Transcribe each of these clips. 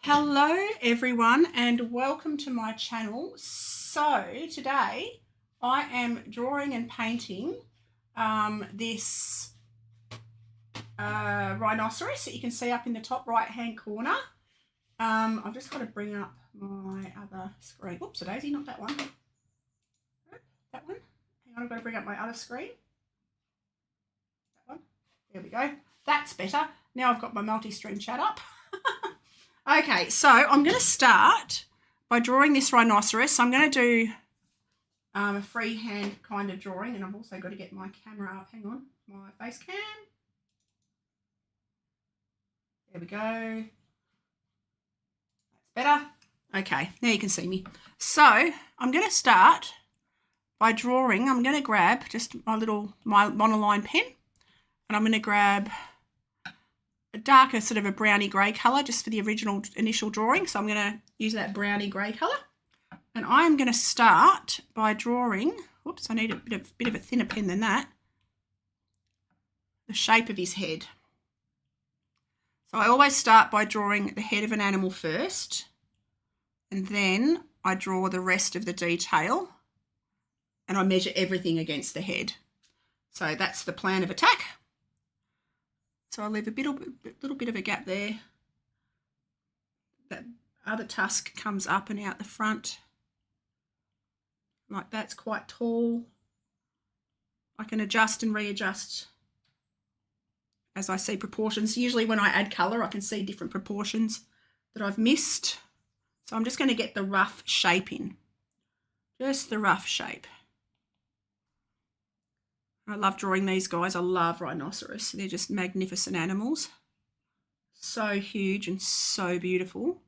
Hello everyone and welcome to my channel. So today I am drawing and painting this rhinoceros that you can see up in the top right hand corner. I've just got to bring up my other screen. Oops, a daisy, not that one. That one. Hang on, I've got to bring up my other screen. That one. There we go. That's better. Now I've got my multi-stream chat up. Okay, so I'm going to start by drawing this rhinoceros. So I'm going to do a freehand kind of drawing, and I've also got to get my camera up. Hang on, my face cam. There we go. That's better. Okay, now you can see me. So I'm going to start by drawing. I'm going to grab just my monoline pen, and I'm going to grab a darker sort of a browny grey colour just for the initial drawing. So I'm going to use that browny grey colour. And I'm going to start by drawing, whoops, I need a bit of a thinner pen than that, the shape of his head. So I always start by drawing the head of an animal first, and then I draw the rest of the detail, and I measure everything against the head. So that's the plan of attack. So I'll leave a little bit of a gap there. That other tusk comes up and out the front. Like that's quite tall. I can adjust and readjust as I see proportions. Usually when I add colour, I can see different proportions that I've missed. So I'm just going to get the rough shape in. Just the rough shape. I love drawing these guys. I love rhinoceros. They're just magnificent animals. So huge and so beautiful.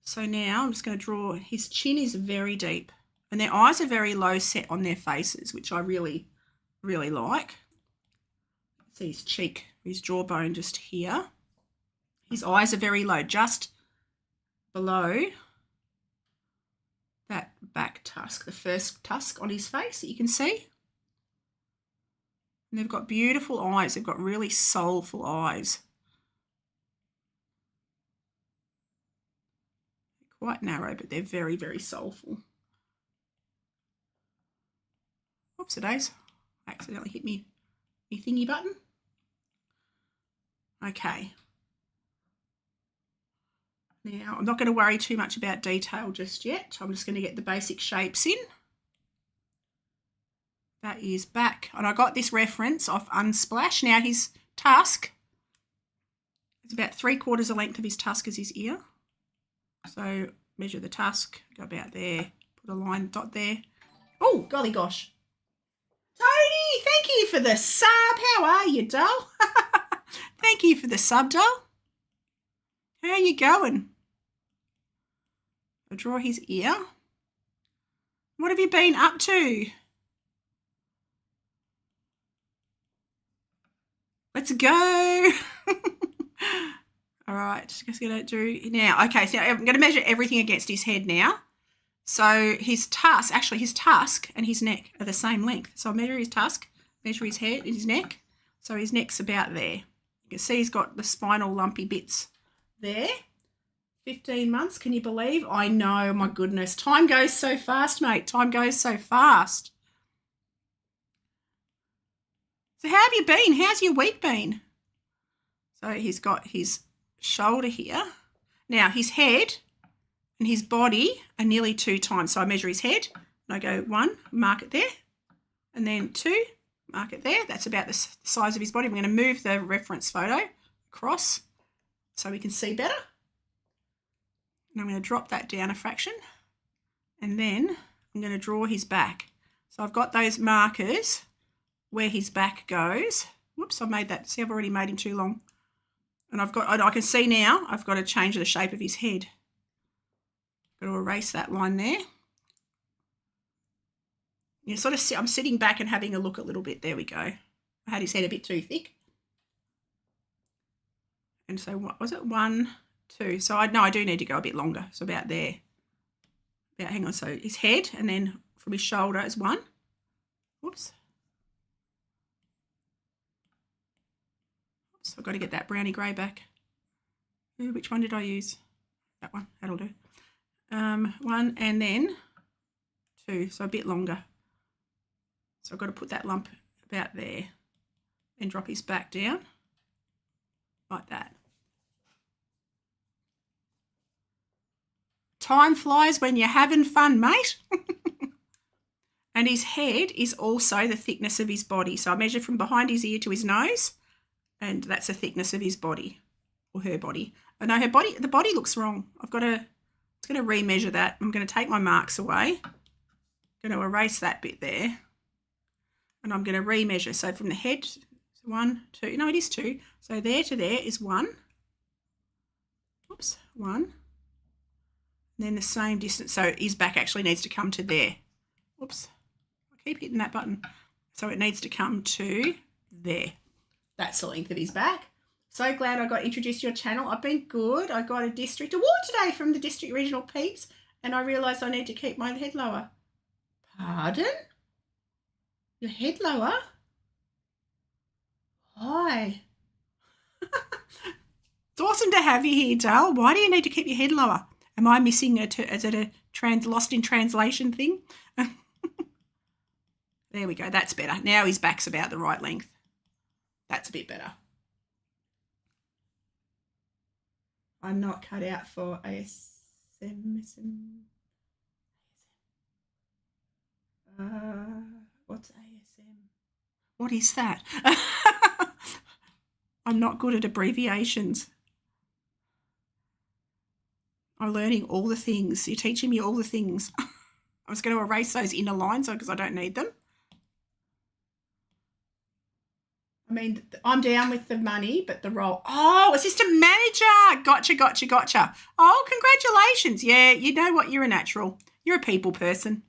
So now I'm just going to draw, his chin is very deep and their eyes are very low set on their faces, which I really, really like. See his cheek, his jawbone just here. His eyes are very low, just below that back tusk, the first tusk on his face that you can see. And they've got beautiful eyes. They've got really soulful eyes. They're quite narrow, but they're very, very soulful. Oops, a days. I accidentally hit me thingy button. Okay. Now, I'm not going to worry too much about detail just yet. I'm just going to get the basic shapes in. That is back, and I got this reference off Unsplash. Now his tusk, it's about 3/4 the length of his tusk as his ear. So measure the tusk, go about there, put a line dot there. Oh, golly gosh. Tony, thank you for the sub. How are you, doll? Thank you for the sub, doll. How are you going? I'll draw his ear. What have you been up to? Let's go. All right, just going to do now. Okay, so I'm going to measure everything against his head now. So his tusk and his neck are the same length. So I'll measure his tusk, measure his head and his neck. So his neck's about there. You can see he's got the spinal lumpy bits there. 15 months, can you believe? I know, my goodness. Time goes so fast, mate. Time goes so fast. So how have you been? How's your week been? So he's got his shoulder here. Now his head and his body are nearly 2 times. So I measure his head and I go 1, mark it there, and then 2, mark it there. That's about the size of his body. I'm going to move the reference photo across so we can see better. And I'm going to drop that down a fraction, and then I'm going to draw his back. So I've got those markers where his back goes. Whoops, I made that. See, I've already made him too long. And I can see now I've got to change the shape of his head. Got to erase that line there. You sort of I'm sitting back and having a look a little bit. There we go. I had his head a bit too thick. And so what was it? 1, 2. So I do need to go a bit longer. So about there. Hang on. So his head, and then from his shoulder is 1. Whoops. So I've got to get that browny grey back. Which one did I use? That one, that'll do. 1 and then 2, so a bit longer. So I've got to put that lump about there and drop his back down like that. Time flies when you're having fun, mate. And his head is also the thickness of his body. So I measure from behind his ear to his nose, and that's the thickness of his body, or her body. Oh, no, the body looks wrong. It's going to remeasure that. I'm going to take my marks away. I'm going to erase that bit there. And I'm going to remeasure. So from the head, 1, 2, no, it is 2. So there to there is 1. Oops, 1. And then the same distance. So his back actually needs to come to there. Oops, I keep hitting that button. So it needs to come to there. That's the length of his back. So glad I got introduced to your channel. I've been good. I got a district award today from the District Regional Peeps, and I realised I need to keep my head lower. Pardon? Your head lower? Why? It's awesome to have you here, Dale. Why do you need to keep your head lower? Am I missing is it a lost in translation thing? There we go. That's better. Now his back's about the right length. That's a bit better. I'm not cut out for ASM. What's ASM? What is that? I'm not good at abbreviations. I'm learning all the things. You're teaching me all the things. I was going to erase those inner lines because I don't need them. I mean, I'm down with the money, but the role. Oh, assistant manager. Gotcha. Oh, congratulations. Yeah, you know what? You're a natural. You're a people person.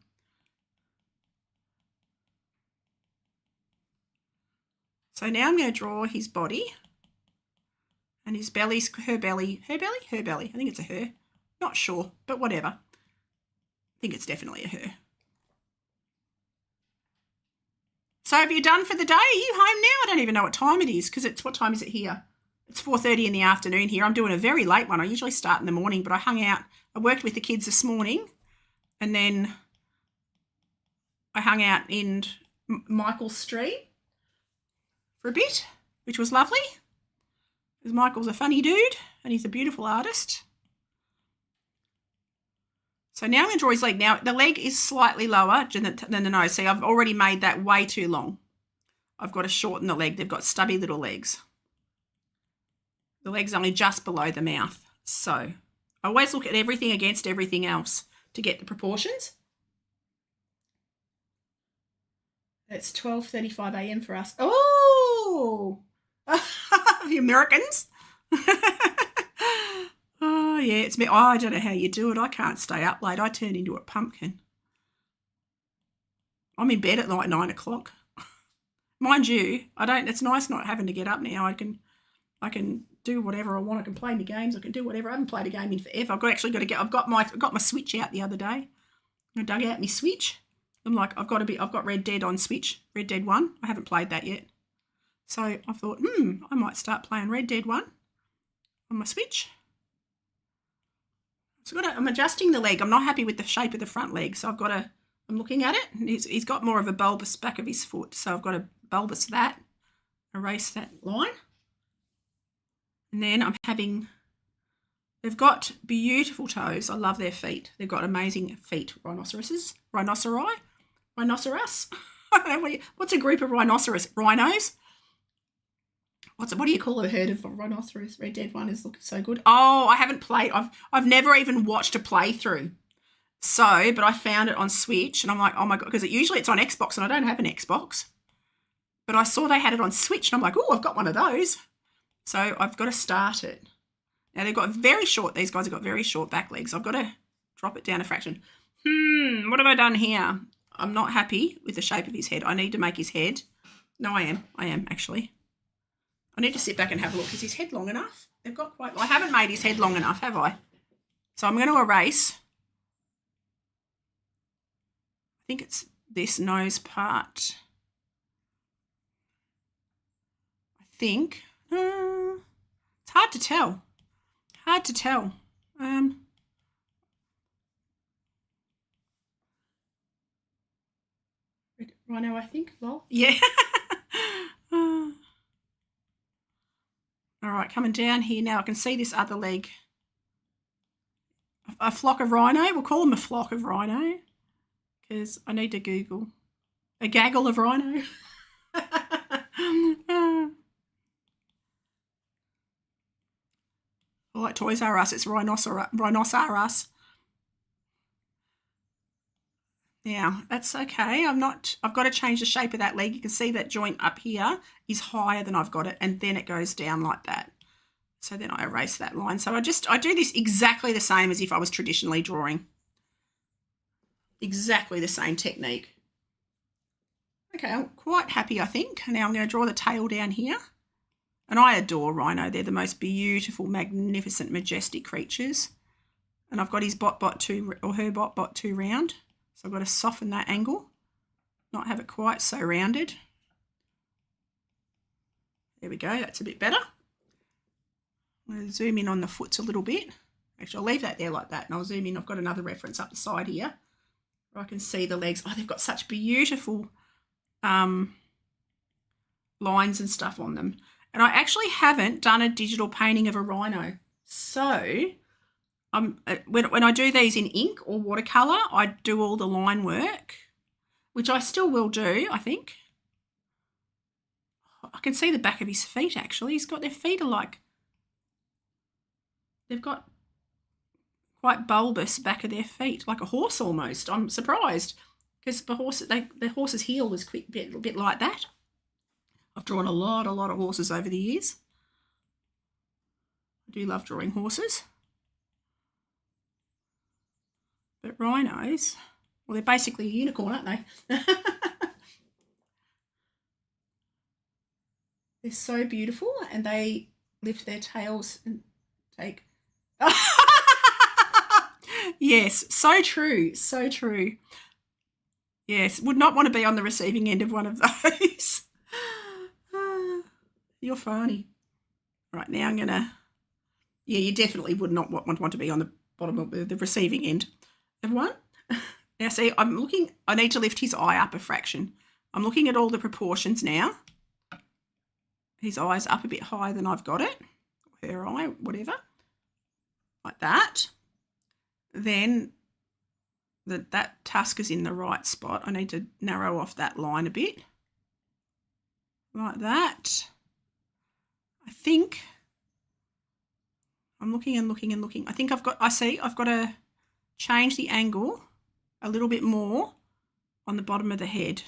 So now I'm going to draw his body. And his belly's her belly. Her belly? Her belly. I think it's a her. Not sure, but whatever. I think it's definitely a her. So have you done for the day? Are you home now? I don't even know what time it is because what time is it here? It's 4:30 in the afternoon here. I'm doing a very late one. I usually start in the morning, but I worked with the kids this morning, and then I hung out in Michael Street for a bit, which was lovely. Because Michael's a funny dude and he's a beautiful artist. So now I'm going to draw his leg. Now, the leg is slightly lower than the nose. See, I've already made that way too long. I've got to shorten the leg. They've got stubby little legs. The leg's only just below the mouth. So I always look at everything against everything else to get the proportions. It's 12:35 a.m. for us. Oh, the Americans. Oh, yeah, it's me. Oh, I don't know how you do it. I can't stay up late. I turn into a pumpkin. I'm in bed at like 9 o'clock. Mind you, it's nice not having to get up now. I can do whatever I want. I can play my games. I can do whatever. I haven't played a game in forever. I've got my Switch out the other day. I dug out my Switch. I'm like, I've got Red Dead on Switch, Red Dead 1. I haven't played that yet. So I thought, I might start playing Red Dead 1 on my Switch. So I'm adjusting the leg. I'm not happy with the shape of the front leg, so I'm looking at it, and he's got more of a bulbous back of his foot, so I've got to bulbous that, erase that line. And then they've got beautiful toes. I love their feet. They've got amazing feet, rhinoceros. What's a group of rhinoceros? Rhinos? What do you call a herd of rhinoceros? Red Dead 1 is looking so good. Oh, I haven't played. I've never even watched a playthrough. So, but I found it on Switch, and I'm like, oh my God, because usually it's on Xbox, and I don't have an Xbox. But I saw they had it on Switch, and I'm like, oh, I've got one of those. So I've got to start it. Now these guys have got very short back legs. I've got to drop it down a fraction. What have I done here? I'm not happy with the shape of his head. I need to make his head. No, I am actually. I need to sit back and have a look. Is his head long enough? I haven't made his head long enough, have I? So I'm going to erase. I think it's this nose part. I think. It's hard to tell. Hard to tell. Rhino, I think. Lol. Yeah. All right, coming down here now. I can see this other leg. A flock of rhino. We'll call them a flock of rhino because I need to Google. A gaggle of rhino. Like Toys R Us, it's rhinoceros. Now, that's okay. I've got to change the shape of that leg. You can see that joint up here is higher than I've got it, and then it goes down like that. So then I erase that line. So I do this exactly the same as if I was traditionally drawing. Exactly the same technique. Okay, I'm quite happy, I think. Now I'm going to draw the tail down here. And I adore rhino. They're the most beautiful, magnificent, majestic creatures. And I've got his bot too, or her bot too round. So I've got to soften that angle, not have it quite so rounded. There we go, that's a bit better. I'm going to zoom in on the foots a little bit. Actually, I'll leave that there like that, and I'll zoom in. I've got another reference up the side here where I can see the legs. Oh, they've got such beautiful lines and stuff on them. And I actually haven't done a digital painting of a rhino. So when I do these in ink or watercolour, I do all the line work, which I still will do, I think. I can see the back of his feet, actually. Their feet are like, they've got quite bulbous back of their feet, like a horse almost. I'm surprised because the horse's heel was a bit like that. I've drawn a lot of horses over the years. I do love drawing horses. But rhinos, well, they're basically a unicorn, aren't they? They're so beautiful, and they lift their tails and take... Yes, so true, so true. Yes, would not want to be on the receiving end of one of those. You're funny. Right, now I'm going to... Yeah, you definitely would not want to be on the bottom of the receiving end of one. Now, see, I need to lift his eye up a fraction. I'm looking at all the proportions now. His eye's up a bit higher than I've got it. Her eye, whatever. Like that. Then that tusk is in the right spot. I need to narrow off that line a bit. Like that. I think I'm looking and looking and looking. I think I've got to change the angle a little bit more on the bottom of the head,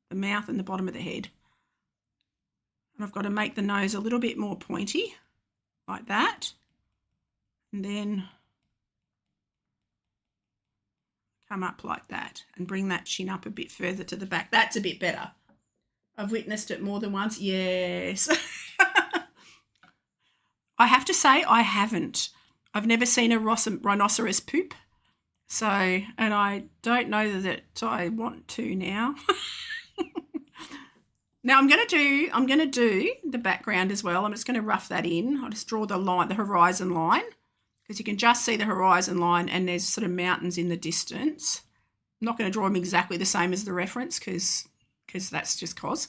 the mouth and the bottom of the head. And I've got to make the nose a little bit more pointy, like that. And then come up like that and bring that chin up a bit further to the back. That's a bit better. I've witnessed it more than once. Yes. I have to say I haven't. I've never seen a rhinoceros poop. So, and I don't know that I want to now. Now I'm going to do the background as well. I'm just going to rough that in. I'll just draw the horizon line, because you can just see the horizon line and there's sort of mountains in the distance. I'm not going to draw them exactly the same as the reference because that's just cause.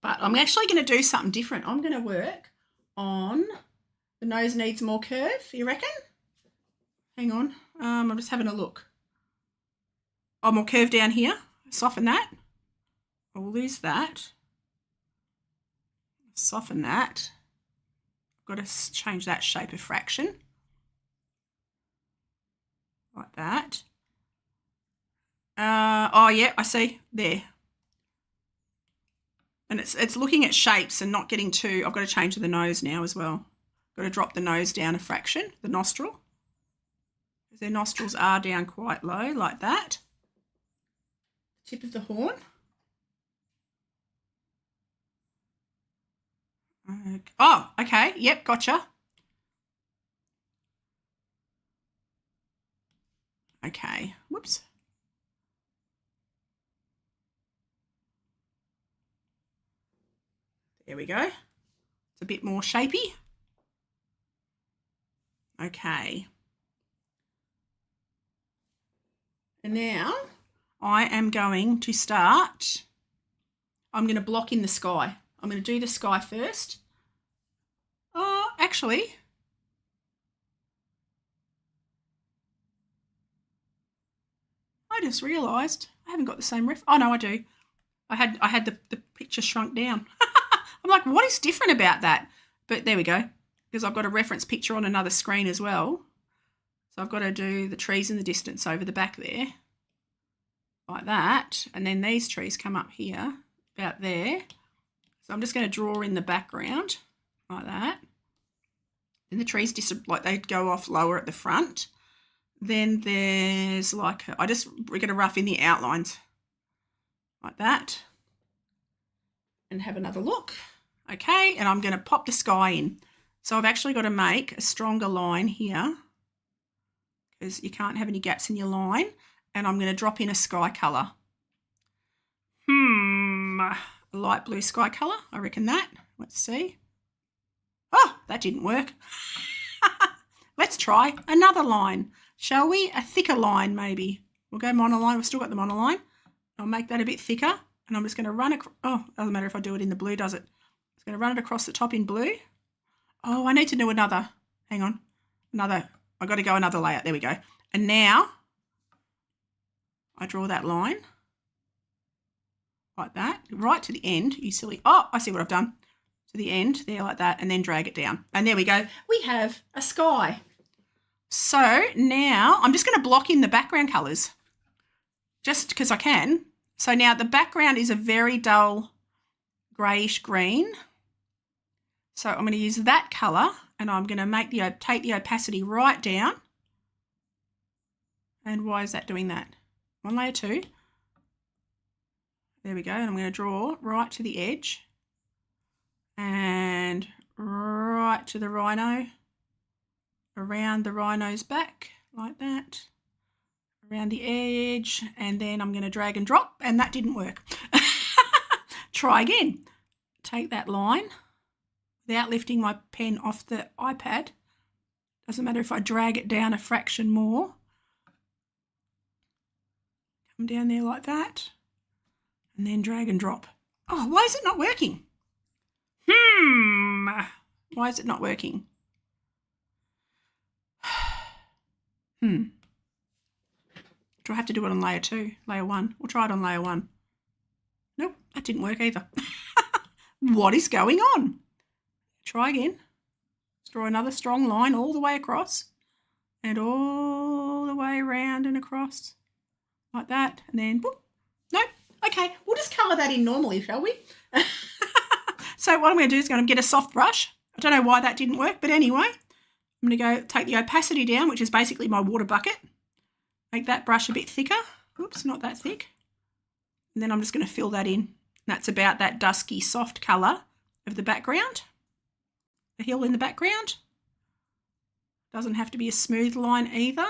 But I'm actually going to do something different. I'm going to work on the nose needs more curve, you reckon? Hang on. I'm just having a look. Oh, more curve down here. Soften that. I'll lose that. Soften that. I've got to change that shape a fraction. Like that. Oh, yeah, I see. There. And it's looking at shapes and not getting too... I've got to change the nose now as well. Got to drop the nose down a fraction, the nostril. Because their nostrils are down quite low, like that. Tip of the horn. Oh, okay. Yep, gotcha. Okay. Whoops. There we go. It's a bit more shapy. Okay. And now I am going to start, I'm going to block in the sky. I'm going to do the sky first. Oh, actually, I just realised I haven't got the same ref. Oh, no, I do. I had the picture shrunk down. I'm like, what is different about that? But there we go, because I've got a reference picture on another screen as well. So I've got to do the trees in the distance over the back there, like that. And then these trees come up here, about there. So I'm just going to draw in the background, like that. Then the trees like they go off lower at the front. Then there's like, we're going to rough in the outlines, like that. And have another look. Okay, and I'm going to pop the sky in. So I've actually got to make a stronger line here, because you can't have any gaps in your line. And I'm going to drop in a sky colour. A light blue sky colour, I reckon that. Let's see. Oh, that didn't work. Let's try another line, shall we? A thicker line maybe. We'll go monoline. We've still got the monoline. I'll make that a bit thicker. And I'm just going to run across. Oh, doesn't matter if I do it in the blue, does it? I'm going to run it across the top in blue. Oh, I need to do another. Hang on. I've got to go another layer. There we go. And now I draw that line like that, right to the end. You silly. Oh, I see what I've done. To the end there, like that, and then drag it down. And there we go. We have a sky. So now I'm just going to block in the background colours, just because I can. So now the background is a very dull greyish green. So I'm going to use that colour, and I'm going to take the opacity right down. And why is that doing that? On layer 2. There we go. And I'm going to draw right to the edge and right to the rhino, around the rhino's back, like that, around the edge, and then I'm going to drag and drop, and that didn't work. Try again. Take that line without lifting my pen off the iPad. Doesn't matter if I drag it down a fraction more. Come down there like that, and then drag and drop. Oh, why is it not working? Why is it not working? Do I have to do it on layer 2, layer 1? We'll try it on layer 1. Nope, that didn't work either. What is going on? Try again. Let's draw another strong line all the way across and all the way around and across like that, and then boop. Nope. Okay, we'll just colour that in normally, shall we? So what I'm going to do is going to get a soft brush. I don't know why that didn't work, but anyway, I'm going to go take the opacity down, which is basically my water bucket. Make that brush a bit thicker. Oops, not that thick. And then I'm just going to fill that in. That's about that dusky soft colour of the background. The hill in the background. Doesn't have to be a smooth line either,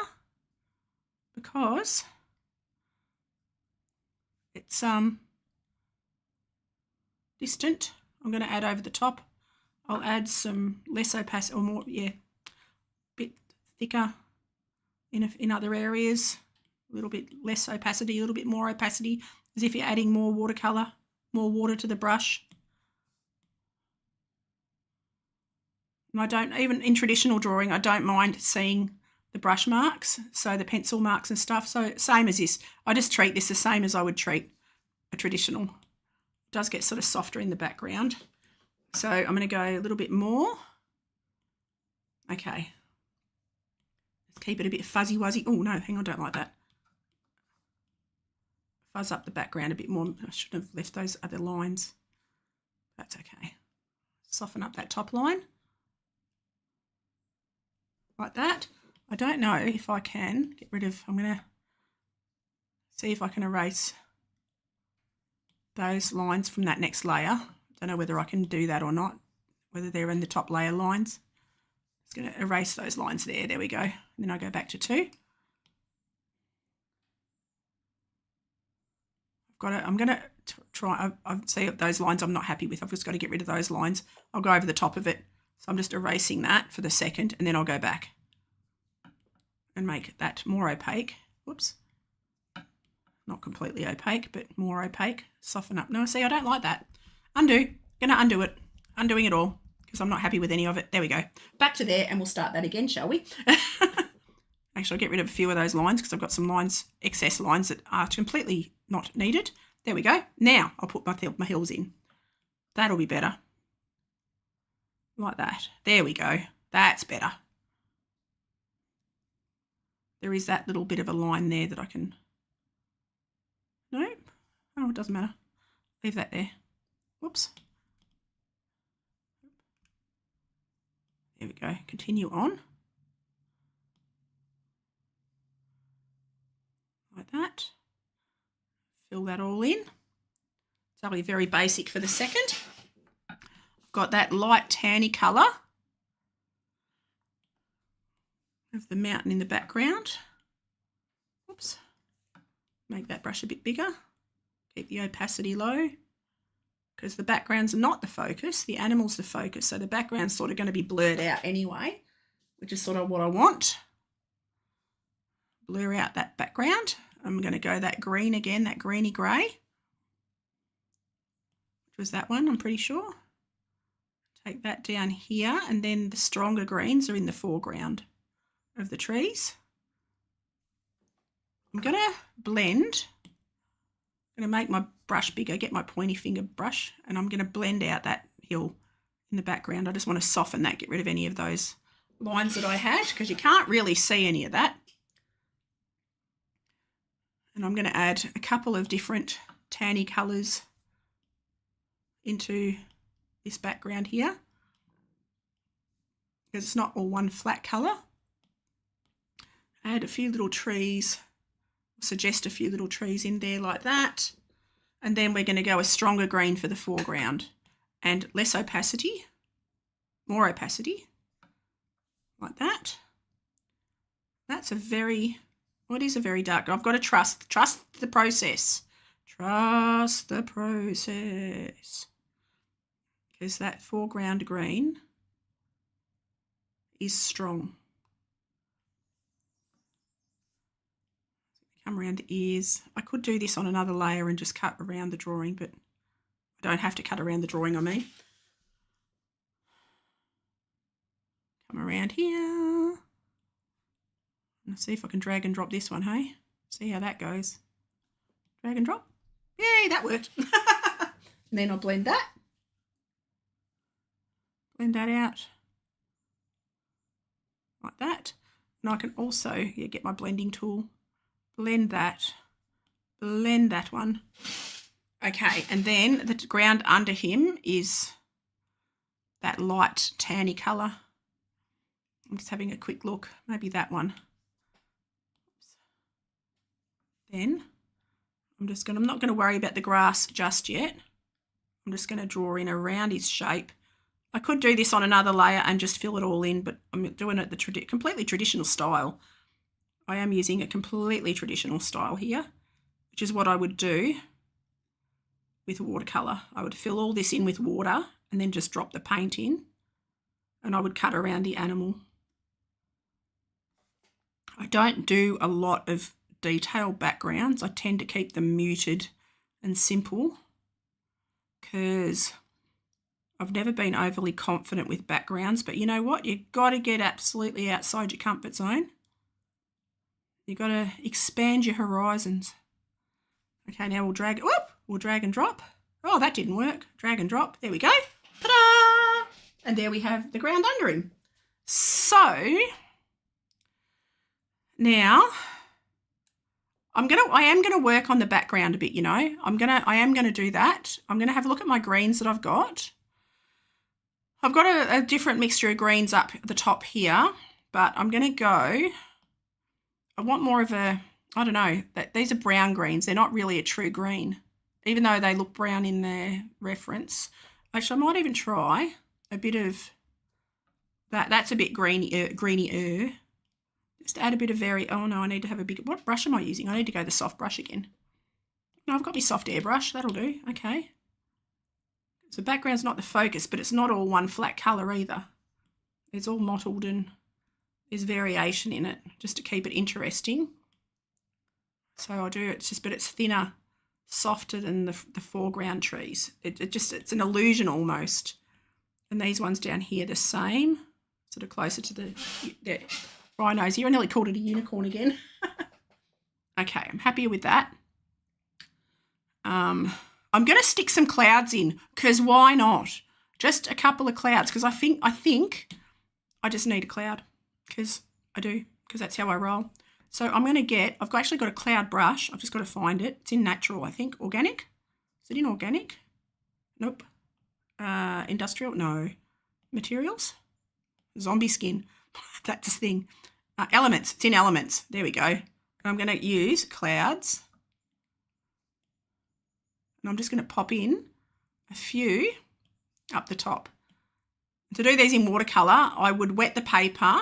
because it's distant. I'm going to add over the top. I'll add some less opacity, or more, yeah, bit thicker in other areas. A little bit less opacity, a little bit more opacity, as if you're adding more watercolour, more water to the brush. And I don't, even in traditional drawing, I don't mind seeing the brush marks, so the pencil marks and stuff. So same as this. I just treat this the same as I would treat a traditional. It does get sort of softer in the background. So I'm going to go a little bit more. Okay. Let's keep it a bit fuzzy-wuzzy. Oh, no, hang on, don't like that. Fuzz up the background a bit more. I should have left those other lines. That's okay. Soften up that top line. Like that. I don't know if I can get rid of, I'm going to see if I can erase those lines from that next layer. Don't know whether I can do that or not, whether they're in the top layer lines. Just going to erase those lines there. There we go. And then I go back to 2. I'm going to try, I see those lines I'm not happy with. I've just got to get rid of those lines. I'll go over the top of it. So I'm just erasing that for the second, and then I'll go back. and make that more opaque. Whoops. Not completely opaque, but more opaque. Soften up. No, see, I don't like that. Undo. Going to undo it. Undoing it all because I'm not happy with any of it. There we go. Back to there, and we'll start that again, shall we? Actually, I'll get rid of a few of those lines because I've got some lines, excess lines that are completely not needed. There we go. Now I'll put my hills in. That'll be better. Like that. There we go. That's better. There is that little bit of a line there that I can... No? Oh, it doesn't matter. Leave that there. Whoops. There we go. Continue on. Like that. Fill that all in. It's only very basic for the second. I've got that light tanny colour of the mountain in the background. Oops. Make that brush a bit bigger. Keep the opacity low because the background's not the focus. The animal's the focus. So the background's sort of going to be blurred out anyway, which is sort of what I want. Blur out that background. I'm going to go that green again, that greeny grey. Which was that one, I'm pretty sure. Take that down here, and then the stronger greens are in the foreground of the trees. I'm going to blend. I'm going to make my brush bigger, get my pointy finger brush, and I'm going to blend out that hill in the background. I just want to soften that, get rid of any of those lines that I had because you can't really see any of that. And I'm going to add a couple of different tanny colours into this background here because it's not all one flat colour. Add a few little trees, suggest a few little trees in there like that. And then we're going to go a stronger green for the foreground and less opacity, more opacity, like that. That's a very... What is a very dark? I've got to trust the process. Trust the process. Because that foreground green is strong. Come around the ears. I could do this on another layer and just cut around the drawing, but I don't have to cut around the drawing, I mean. Come around here. Let's see if I can drag and drop this one, hey? See how that goes. Drag and drop. Yay, that worked. And then I'll blend that. Blend that out. Like that. And I can also get my blending tool. Blend that one. Okay, and then the ground under him is that light tanny colour. I'm just having a quick look. Maybe that one. Then I'm not going to worry about the grass just yet. I'm just going to draw in around his shape. I could do this on another layer and just fill it all in, but I'm doing it the completely traditional style. I am using a completely traditional style here, which is what I would do with watercolour. I would fill all this in with water and then just drop the paint in, and I would cut around the animal. I don't do a lot of detailed backgrounds. I tend to keep them muted and simple because I've never been overly confident with backgrounds, but you know what? You've got to get absolutely outside your comfort zone. You've got to expand your horizons. Okay, now we'll drag and drop. Oh, that didn't work. Drag and drop. There we go. Ta-da! And there we have the ground under him. So now I am gonna work on the background a bit, you know. I am gonna do that. I'm gonna have a look at my greens that I've got. I've got a different mixture of greens up at the top here, but I'm gonna go. I want more of a, I don't know, these are brown greens. They're not really a true green, even though they look brown in their reference. Actually, I might even try a bit of that. That's a bit greeny-er. Just add a bit of oh no, I need to have a bigger, what brush am I using? I need to go the soft brush again. No, I've got my soft airbrush, that'll do, okay. So the background's not the focus, but it's not all one flat colour either. It's all mottled and there's variation in it just to keep it interesting. So I'll do it but it's thinner, softer than the foreground trees. It's an illusion almost. And these ones down here the same, sort of closer to the rhinos here. I nearly called it a unicorn again. Okay, I'm happy with that. I'm going to stick some clouds in because why not? Just a couple of clouds because I think I just need a cloud because that's how I roll. So I'm going to I've actually got a cloud brush. I've just got to find it. It's in natural, I think. Organic? Is it in organic? Nope. Industrial? No. Materials? Zombie skin. That's the thing. Elements. It's in elements. There we go. And I'm going to use clouds. And I'm just going to pop in a few up the top. To do these in watercolour, I would wet the paper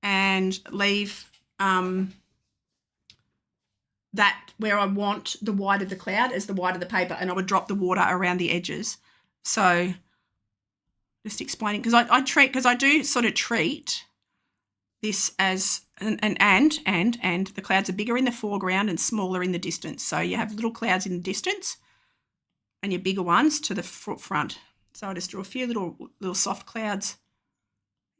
and leave that where I want the white of the cloud as the white of the paper, and I would drop the water around the edges. So just explaining, because I do sort of treat this as and the clouds are bigger in the foreground and smaller in the distance. So you have little clouds in the distance and your bigger ones to the front. So I just draw a few little soft clouds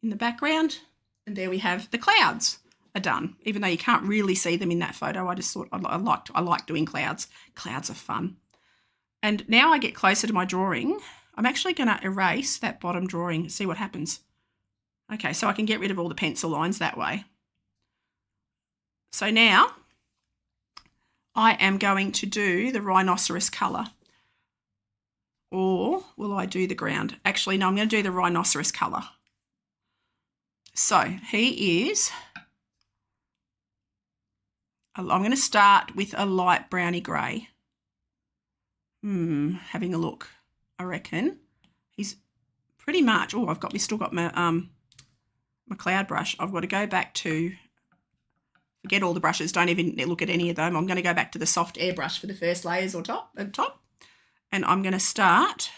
in the background, and there we have the clouds are done. Even though you can't really see them in that photo, I just thought I like doing clouds. Clouds are fun. And now I get closer to my drawing. I'm actually going to erase that bottom drawing, see what happens. Okay, so I can get rid of all the pencil lines that way. So now I am going to do the rhinoceros colour. Or will I do the ground? Actually, no, I'm going to do the rhinoceros colour. So he is, I'm going to start with a light browny grey. Having a look, I reckon. He's pretty much, still got my cloud brush. I've got to go back to, forget all the brushes, don't even look at any of them. I'm going to go back to the soft airbrush for the first layers at top. And I'm going to start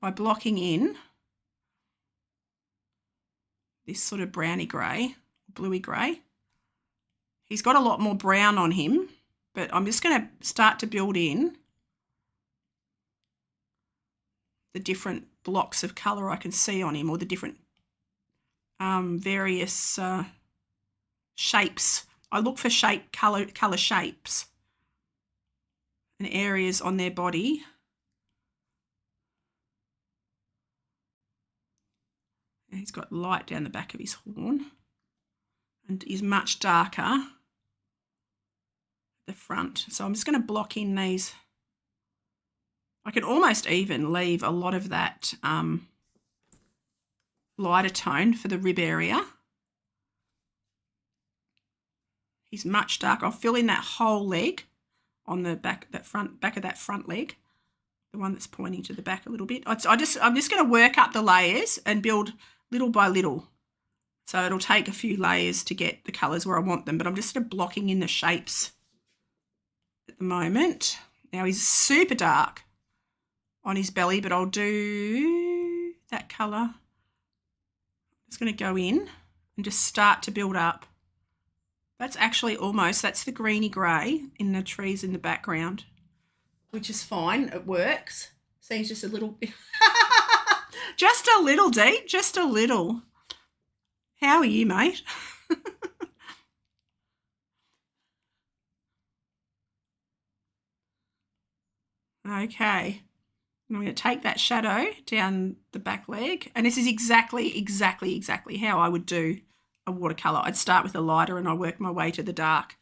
by blocking in this sort of browny grey, bluey grey. He's got a lot more brown on him, but I'm just going to start to build in the different blocks of colour I can see on him, or the different various shapes. I look for colour shapes and areas on their body. And he's got light down the back of his horn and is much darker at the front. So I'm just going to block in these. I could almost even leave a lot of that lighter tone for the rib area. He's much darker. I'll fill in that whole leg on the back of that front leg, the one that's pointing to the back a little bit. I'm just going to work up the layers and build little by little. So it'll take a few layers to get the colours where I want them, but I'm just sort of blocking in the shapes at the moment. Now he's super dark on his belly, but I'll do that colour. I'm just going to go in and just start to build up. That's actually that's the greeny grey in the trees in the background, which is fine. It works. Seems just a little bit, just a little deep, just a little. How are you, mate? Okay. I'm going to take that shadow down the back leg, and this is exactly how I would do a watercolour. I'd start with a lighter and I work my way to the dark.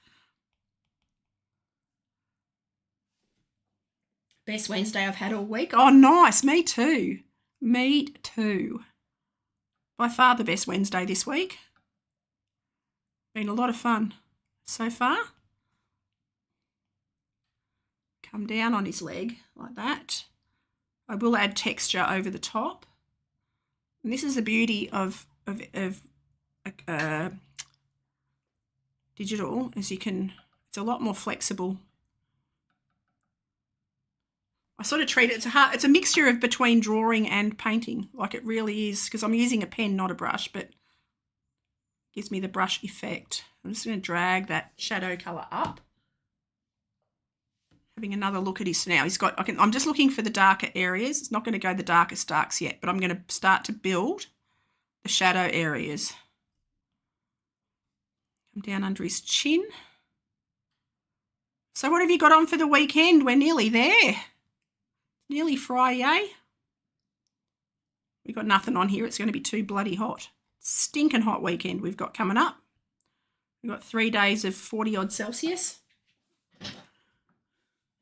Best Wednesday I've had all week. Oh, nice. Me too. Me too. By far the best Wednesday this week. Been a lot of fun so far. Come down on his leg like that. I will add texture over the top. And this is the beauty of digital, as it's a lot more flexible. I sort of treat it, it's a mixture of between drawing and painting, like it really is, because I'm using a pen, not a brush, but gives me the brush effect. I'm just going to drag that shadow colour up. Having another look at his now. I'm just looking for the darker areas. It's not going to go the darkest darks yet, but I'm going to start to build the shadow areas. Come down under his chin. So what have you got on for the weekend? We're nearly there. Nearly Friday. We've got nothing on here. It's going to be too bloody hot. Stinking hot weekend we've got coming up. We've got 3 days of 40 odd Celsius.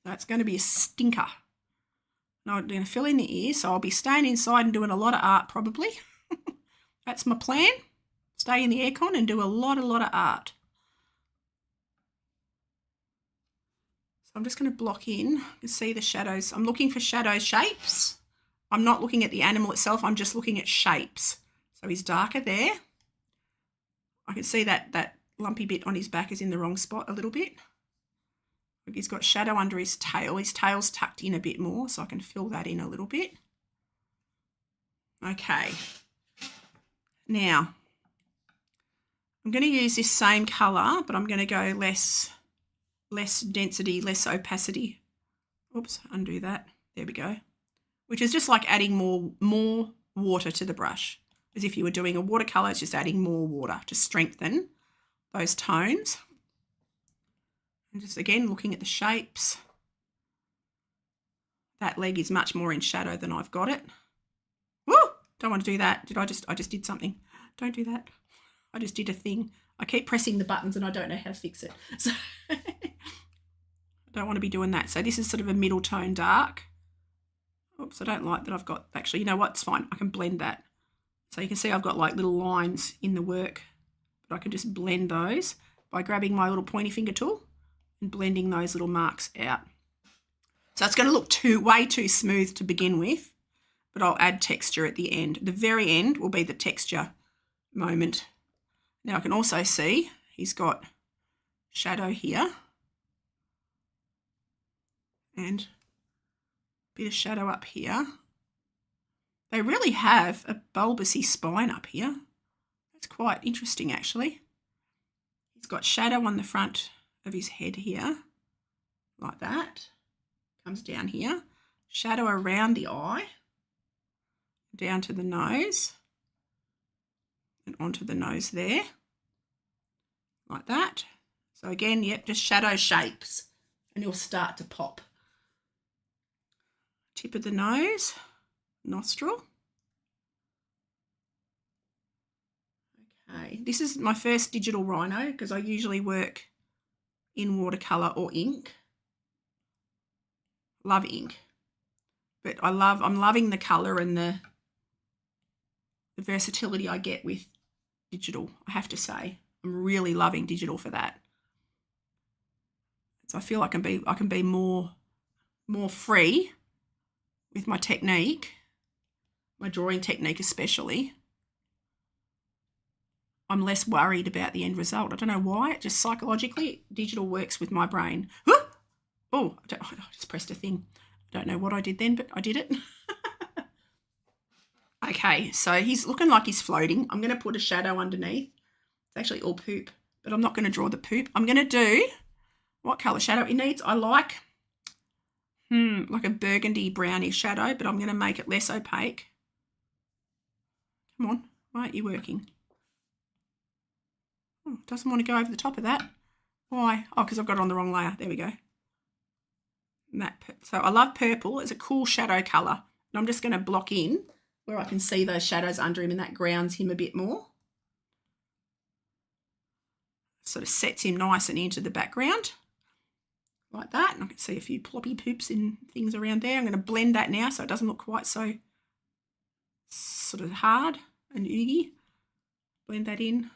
That's going to be a stinker. Now I'm going to fill in the ears, so I'll be staying inside and doing a lot of art probably. That's my plan. Stay in the aircon and do a lot of art. So I'm just going to block in. You can see the shadows. I'm looking for shadow shapes. I'm not looking at the animal itself. I'm just looking at shapes. So he's darker there. I can see that lumpy bit on his back is in the wrong spot a little bit. He's got shadow under his tail. His tail's tucked in a bit more, so I can fill that in a little bit. Okay. Now, I'm going to use this same colour, but I'm going to go less density, less opacity. Oops, undo that. There we go. Which is just like adding more water to the brush. As if you were doing a watercolour, it's just adding more water to strengthen those tones. And just again looking at the shapes. That leg is much more in shadow than I've got it. Woo! Don't want to do that. I just did something. Don't do that. I just did a thing. I keep pressing the buttons and I don't know how to fix it. So I don't want to be doing that. So this is sort of a middle tone dark. Oops, I don't like that I've got, actually, you know what? It's fine. I can blend that. So you can see I've got like little lines in the work, but I can just blend those by grabbing my little pointy finger tool and blending those little marks out. So it's going to look way too smooth to begin with, but I'll add texture at the end. The very end will be the texture moment. Now I can also see he's got shadow here and a bit of shadow up here. They really have a bulbousy spine up here. That's quite interesting actually. He's got shadow on the front of his head here, like that. Comes down here. Shadow around the eye, down to the nose, and onto the nose there, like that. So again, yep, just shadow shapes, and he'll start to pop. Tip of the nose, nostril. Okay, this is my first digital rhino because I usually work in watercolour or ink. Love ink, but I'm loving the colour and the versatility I get with digital, I have to say. I'm really loving digital for that. So I feel I can be more free with my technique, my drawing technique especially. I'm less worried about the end result. I don't know why. It just psychologically, digital works with my brain. Oh, I just pressed a thing. I don't know what I did then, but I did it. Okay, so he's looking like he's floating. I'm going to put a shadow underneath. It's actually all poop, but I'm not going to draw the poop. I'm going to do what colour shadow it needs. I like a burgundy brownish shadow, but I'm going to make it less opaque. Come on, why aren't you working? Oh, doesn't want to go over the top of that. Why? Oh, because I've got it on the wrong layer. There we go. So I love purple. It's a cool shadow colour. And I'm just going to block in where I can see those shadows under him, and that grounds him a bit more. Sort of sets him nice and into the background. Like that. And I can see a few ploppy poops and things around there. I'm going to blend that now so it doesn't look quite so sort of hard and oogie. Blend that in.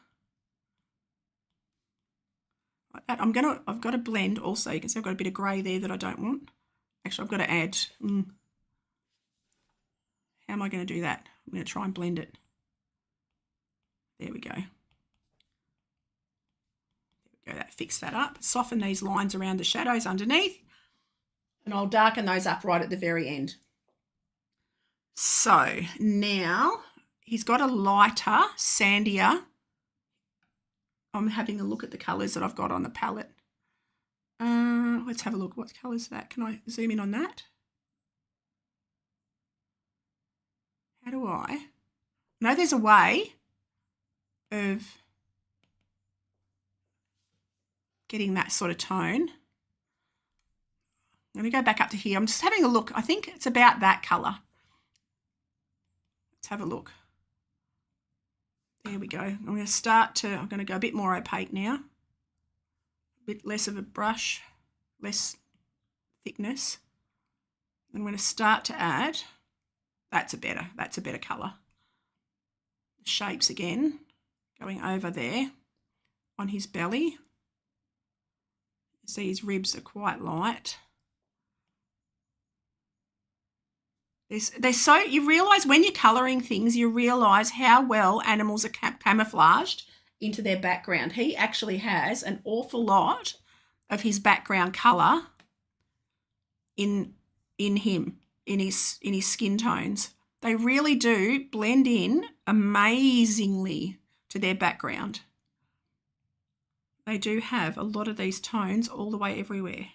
Like that. I've got to blend also. You can see I've got a bit of grey there that I don't want. Actually, I've got to add. How am I going to do that? I'm going to try and blend it. There we go. That fix that up. Soften these lines around the shadows underneath, and I'll darken those up right at the very end. So now he's got a lighter, sandier I'm having a look at the colours that I've got on the palette. Let's have a look. What colour is that? Can I zoom in on that? How do I know there's a way of getting that sort of tone? Let me go back up to here. I'm just having a look. I think it's about that colour. Let's have a look. There we go. I'm going to go a bit more opaque now. A bit less of a brush, less thickness. I'm going to start to add, that's a better colour. Shapes again, going over there on his belly. You see his ribs are quite light. You realise when you're colouring things, you realise how well animals are camouflaged into their background. He actually has an awful lot of his background colour in his skin tones. They really do blend in amazingly to their background. They do have a lot of these tones all the way everywhere.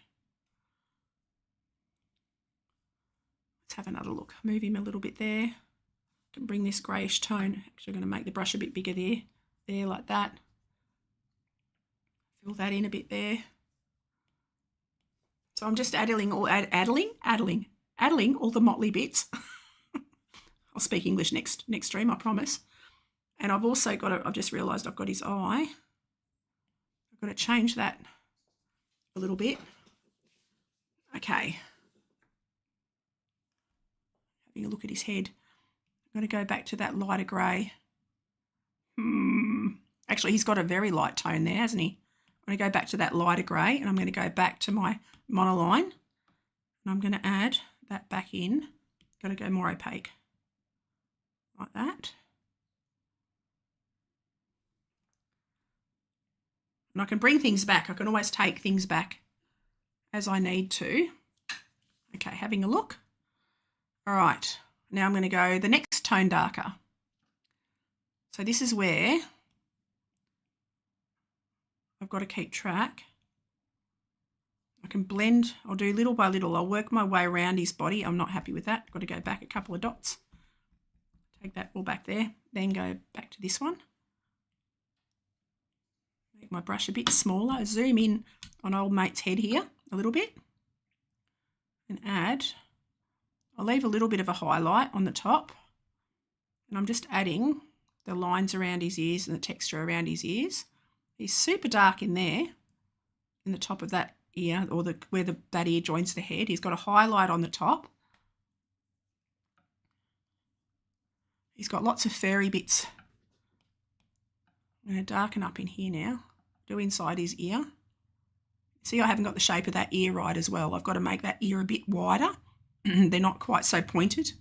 Let's have another look. Move him a little bit there. I can bring this greyish tone. Actually, I'm going to make the brush a bit bigger there like that. Fill that in a bit there. So I'm just addling all the motley bits. I'll speak English next stream, I promise. And I've also I've just realised I've got his eye. I've got to change that a little bit. Okay. Having a look at his head. I'm going to go back to that lighter grey. Actually, he's got a very light tone there, hasn't he? I'm going to go back to that lighter grey, and I'm going to go back to my monoline, and I'm going to add that back in. Got to go more opaque, like that. And I can bring things back. I can always take things back as I need to. Okay, having a look. All right, now I'm going to go the next tone darker. So this is where I've got to keep track. I can blend, I'll do little by little. I'll work my way around his body. I'm not happy with that. I've got to go back a couple of dots. Take that all back there, then go back to this one. Make my brush a bit smaller. Zoom in on old mate's head here a little bit. And add, I'll leave a little bit of a highlight on the top. And I'm just adding the lines around his ears and the texture around his ears. He's super dark in there, in the top of that ear, or where that ear joins the head. He's got a highlight on the top. He's got lots of furry bits. I'm going to darken up in here now, do inside his ear. See, I haven't got the shape of that ear right as well. I've got to make that ear a bit wider. They're not quite so pointed.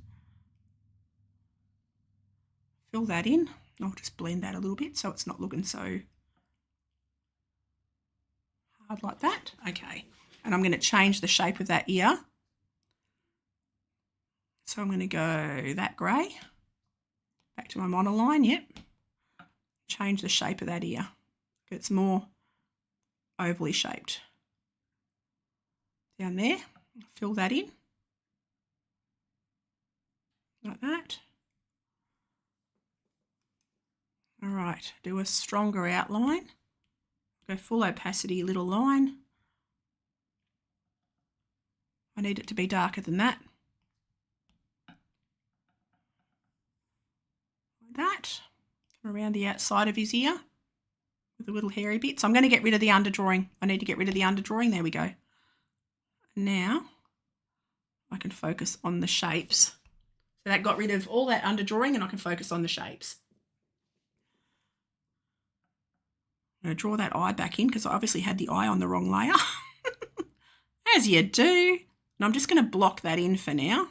Fill that in. I'll just blend that a little bit so it's not looking so hard like that. Okay, and I'm going to change the shape of that ear. So I'm going to go that grey, back to my monoline, yep. Change the shape of that ear. It's more ovally shaped. Down there, fill that in. Like that. All right, do a stronger outline. Go full opacity, little line. I need it to be darker than that. Like that. Around the outside of his ear with the little hairy bits. I'm going to get rid of the underdrawing. I need to get rid of the underdrawing. There we go. Now I can focus on the shapes. So that got rid of all that underdrawing and I can focus on the shapes. I'm going to draw that eye back in because I obviously had the eye on the wrong layer. As you do. And I'm just going to block that in for now.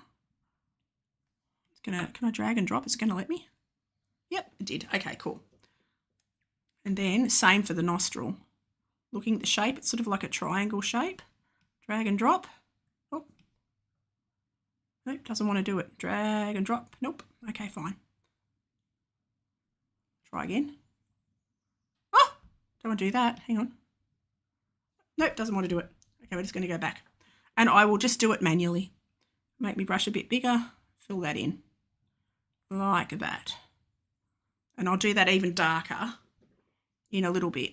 Can I drag and drop? It's going to let me. Yep, it did. Okay, cool. And then same for the nostril. Looking at the shape, it's sort of like a triangle shape. Drag and drop. Oh. Nope, doesn't want to do it. Drag and drop. Nope. Okay, fine. Try again. Don't want to do that. Hang on. Nope, doesn't want to do it. Okay, we're just going to go back. And I will just do it manually. Make me brush a bit bigger, fill that in like that. And I'll do that even darker in a little bit.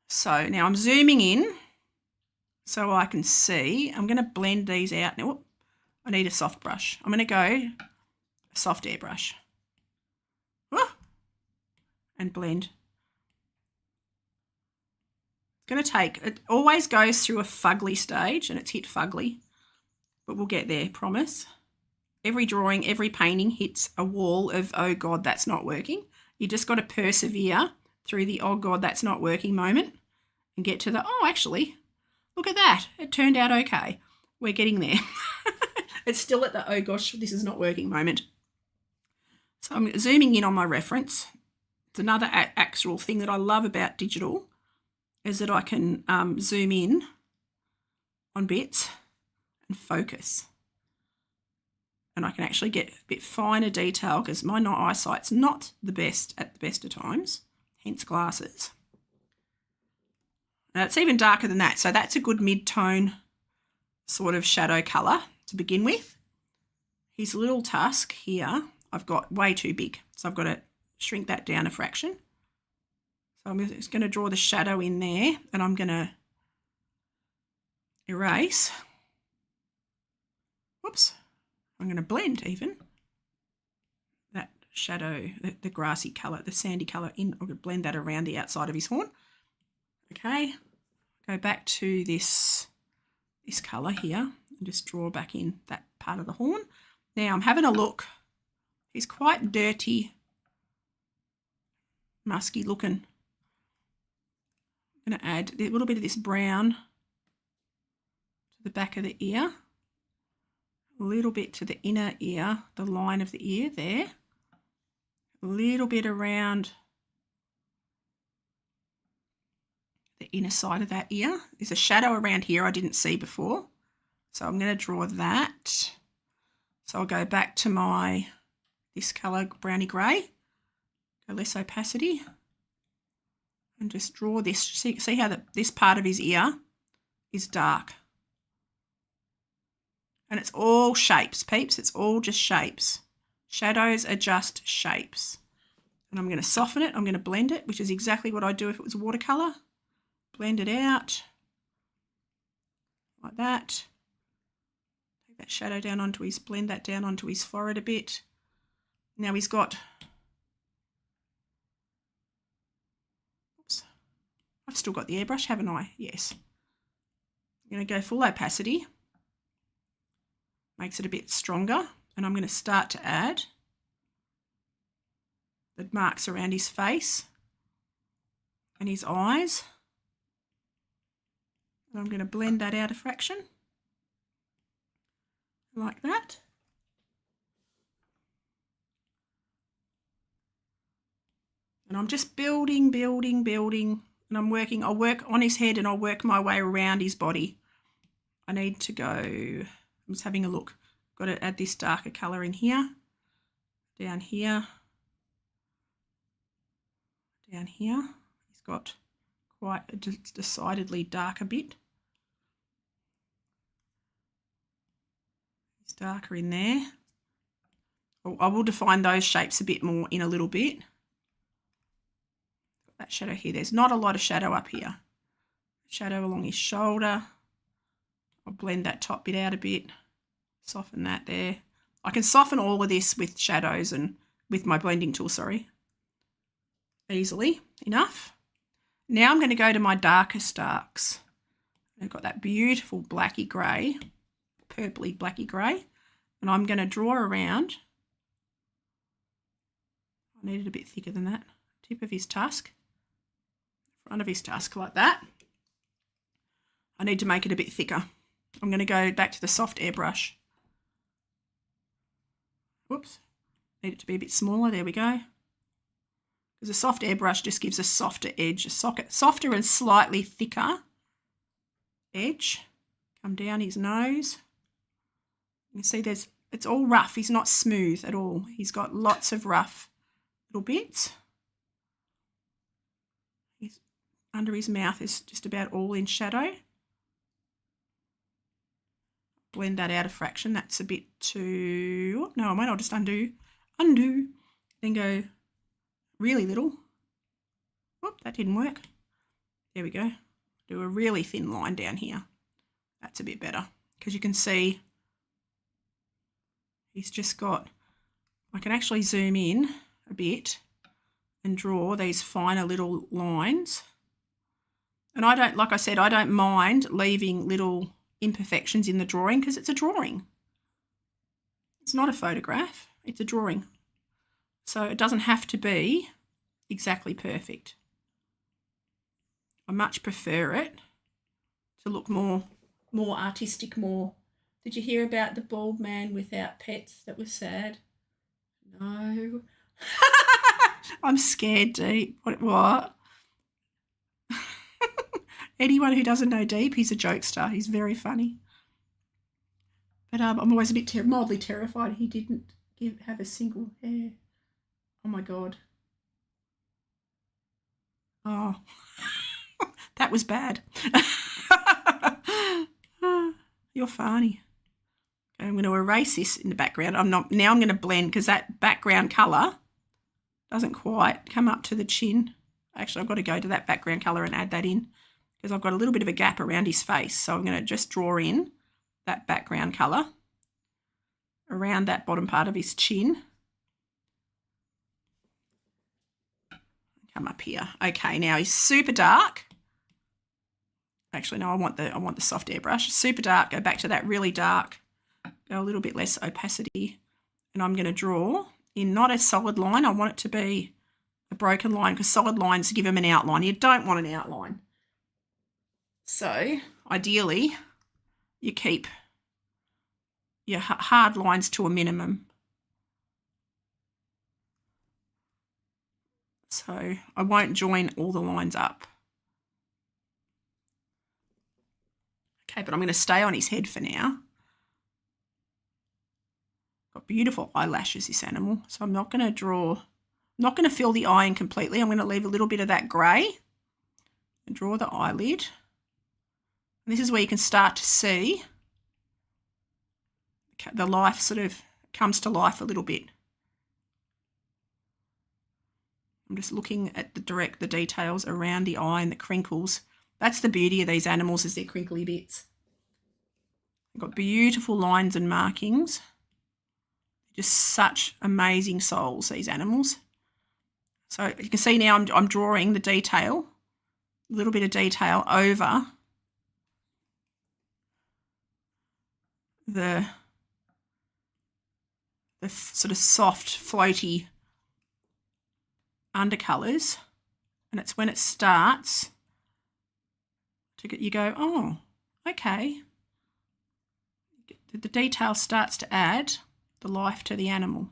So now I'm zooming in so I can see. I'm going to blend these out. Now, I need a soft brush. I'm going to go a soft airbrush. And blend. It's going to take, it always goes through a fugly stage, and it's hit fugly, but we'll get there, promise. Every drawing, every painting hits a wall of, oh God, that's not working. You just got to persevere through the, oh God, that's not working moment and get to the, oh, actually, look at that. It turned out okay. We're getting there. It's still at the, oh gosh, this is not working moment. So I'm zooming in on my reference. It's another actual thing that I love about digital is that I can zoom in on bits and focus. And I can actually get a bit finer detail because my eyesight's not the best at the best of times, hence glasses. Now it's even darker than that, so that's a good mid-tone sort of shadow colour to begin with. His little tusk here, I've got way too big, so I've got to shrink that down a fraction. So I'm just going to draw the shadow in there, and I'm going to erase. Whoops. I'm going to blend even that shadow, the grassy colour, the sandy colour in. I'm going to blend that around the outside of his horn. Okay, go back to this colour here and just draw back in that part of the horn. Now I'm having a look. He's quite dirty, musky looking. I'm going to add a little bit of this brown to the back of the ear, a little bit to the inner ear, the line of the ear there, a little bit around the inner side of that ear. There's a shadow around here I didn't see before, so I'm going to draw that. So I'll go back to this colour, browny grey, go less opacity, and just draw this. See how this part of his ear is dark. And it's all shapes, peeps. It's all just shapes. Shadows are just shapes. And I'm going to soften it. I'm going to blend it, which is exactly what I'd do if it was watercolour. Blend it out like that. Take that shadow down onto his, blend that down onto his forehead a bit. Now he's got, oops, I've still got the airbrush, haven't I? Yes. I'm going to go full opacity. Makes it a bit stronger, and I'm going to start to add the marks around his face and his eyes. And I'm going to blend that out a fraction like that. And I'm just building, and I'll work on his head and I'll work my way around his body. I need to go, I'm just having a look. Got to add this darker colour in here, down here, down here. He's got quite a decidedly darker bit. It's darker in there. I will define those shapes a bit more in a little bit. Got that shadow here. There's not a lot of shadow up here. Shadow along his shoulder. I'll blend that top bit out a bit. Soften that there. I can soften all of this with shadows and with my blending tool, easily enough. Now I'm going to go to my darkest darks. I've got that beautiful blacky grey, purpley blacky grey, and I'm going to draw around. I need it a bit thicker than that. Tip of his tusk, front of his tusk like that. I need to make it a bit thicker. I'm going to go back to the soft airbrush. Whoops, need it to be a bit smaller. There we go. Because a soft airbrush just gives a softer edge, a softer and slightly thicker edge. Come down his nose. You can see it's all rough. He's not smooth at all. He's got lots of rough little bits. He's under his mouth is just about all in shadow. Blend that out a fraction. That's a bit too... No, I won't. I'll just undo. Then go really little. Whoop, that didn't work. There we go. Do a really thin line down here. That's a bit better because you can see he's just got... I can actually zoom in a bit and draw these finer little lines. And I don't, like I said, I don't mind leaving little imperfections in the drawing because it's a drawing. It's not a photograph, it's a drawing. So it doesn't have to be exactly perfect. I much prefer it to look more artistic, more. Did you hear about the bald man without pets? That was sad. No. I'm scared, Deep. What? Anyone who doesn't know Deep, he's a jokester. He's very funny. But I'm always a bit mildly terrified he didn't have a single hair. Oh, my God. Oh, that was bad. You're funny. Okay, I'm going to erase this in the background. Now I'm going to blend because that background colour doesn't quite come up to the chin. Actually, I've got to go to that background colour and add that in because I've got a little bit of a gap around his face. So I'm going to just draw in that background colour around that bottom part of his chin. Come up here. Okay, now he's super dark. Actually, no, I want the soft airbrush. Super dark. Go back to that really dark. Go a little bit less opacity. And I'm going to draw in not a solid line. I want it to be a broken line because solid lines give them an outline. You don't want an outline. So ideally, you keep your hard lines to a minimum. So I won't join all the lines up. Okay, but I'm going to stay on his head for now. Got beautiful eyelashes, this animal. So I'm not going to fill the eye in completely. I'm going to leave a little bit of that grey and draw the eyelid. And this is where you can start to see the life sort of comes to life a little bit. I'm just looking at the details around the eye and the crinkles. That's the beauty of these animals, is their crinkly bits. They've got beautiful lines and markings. Just such amazing souls, these animals. So you can see now I'm drawing the detail, a little bit of detail over the sort of soft, floaty undercolours, and it's when it starts to get, you go, oh, okay. The detail starts to add the life to the animal.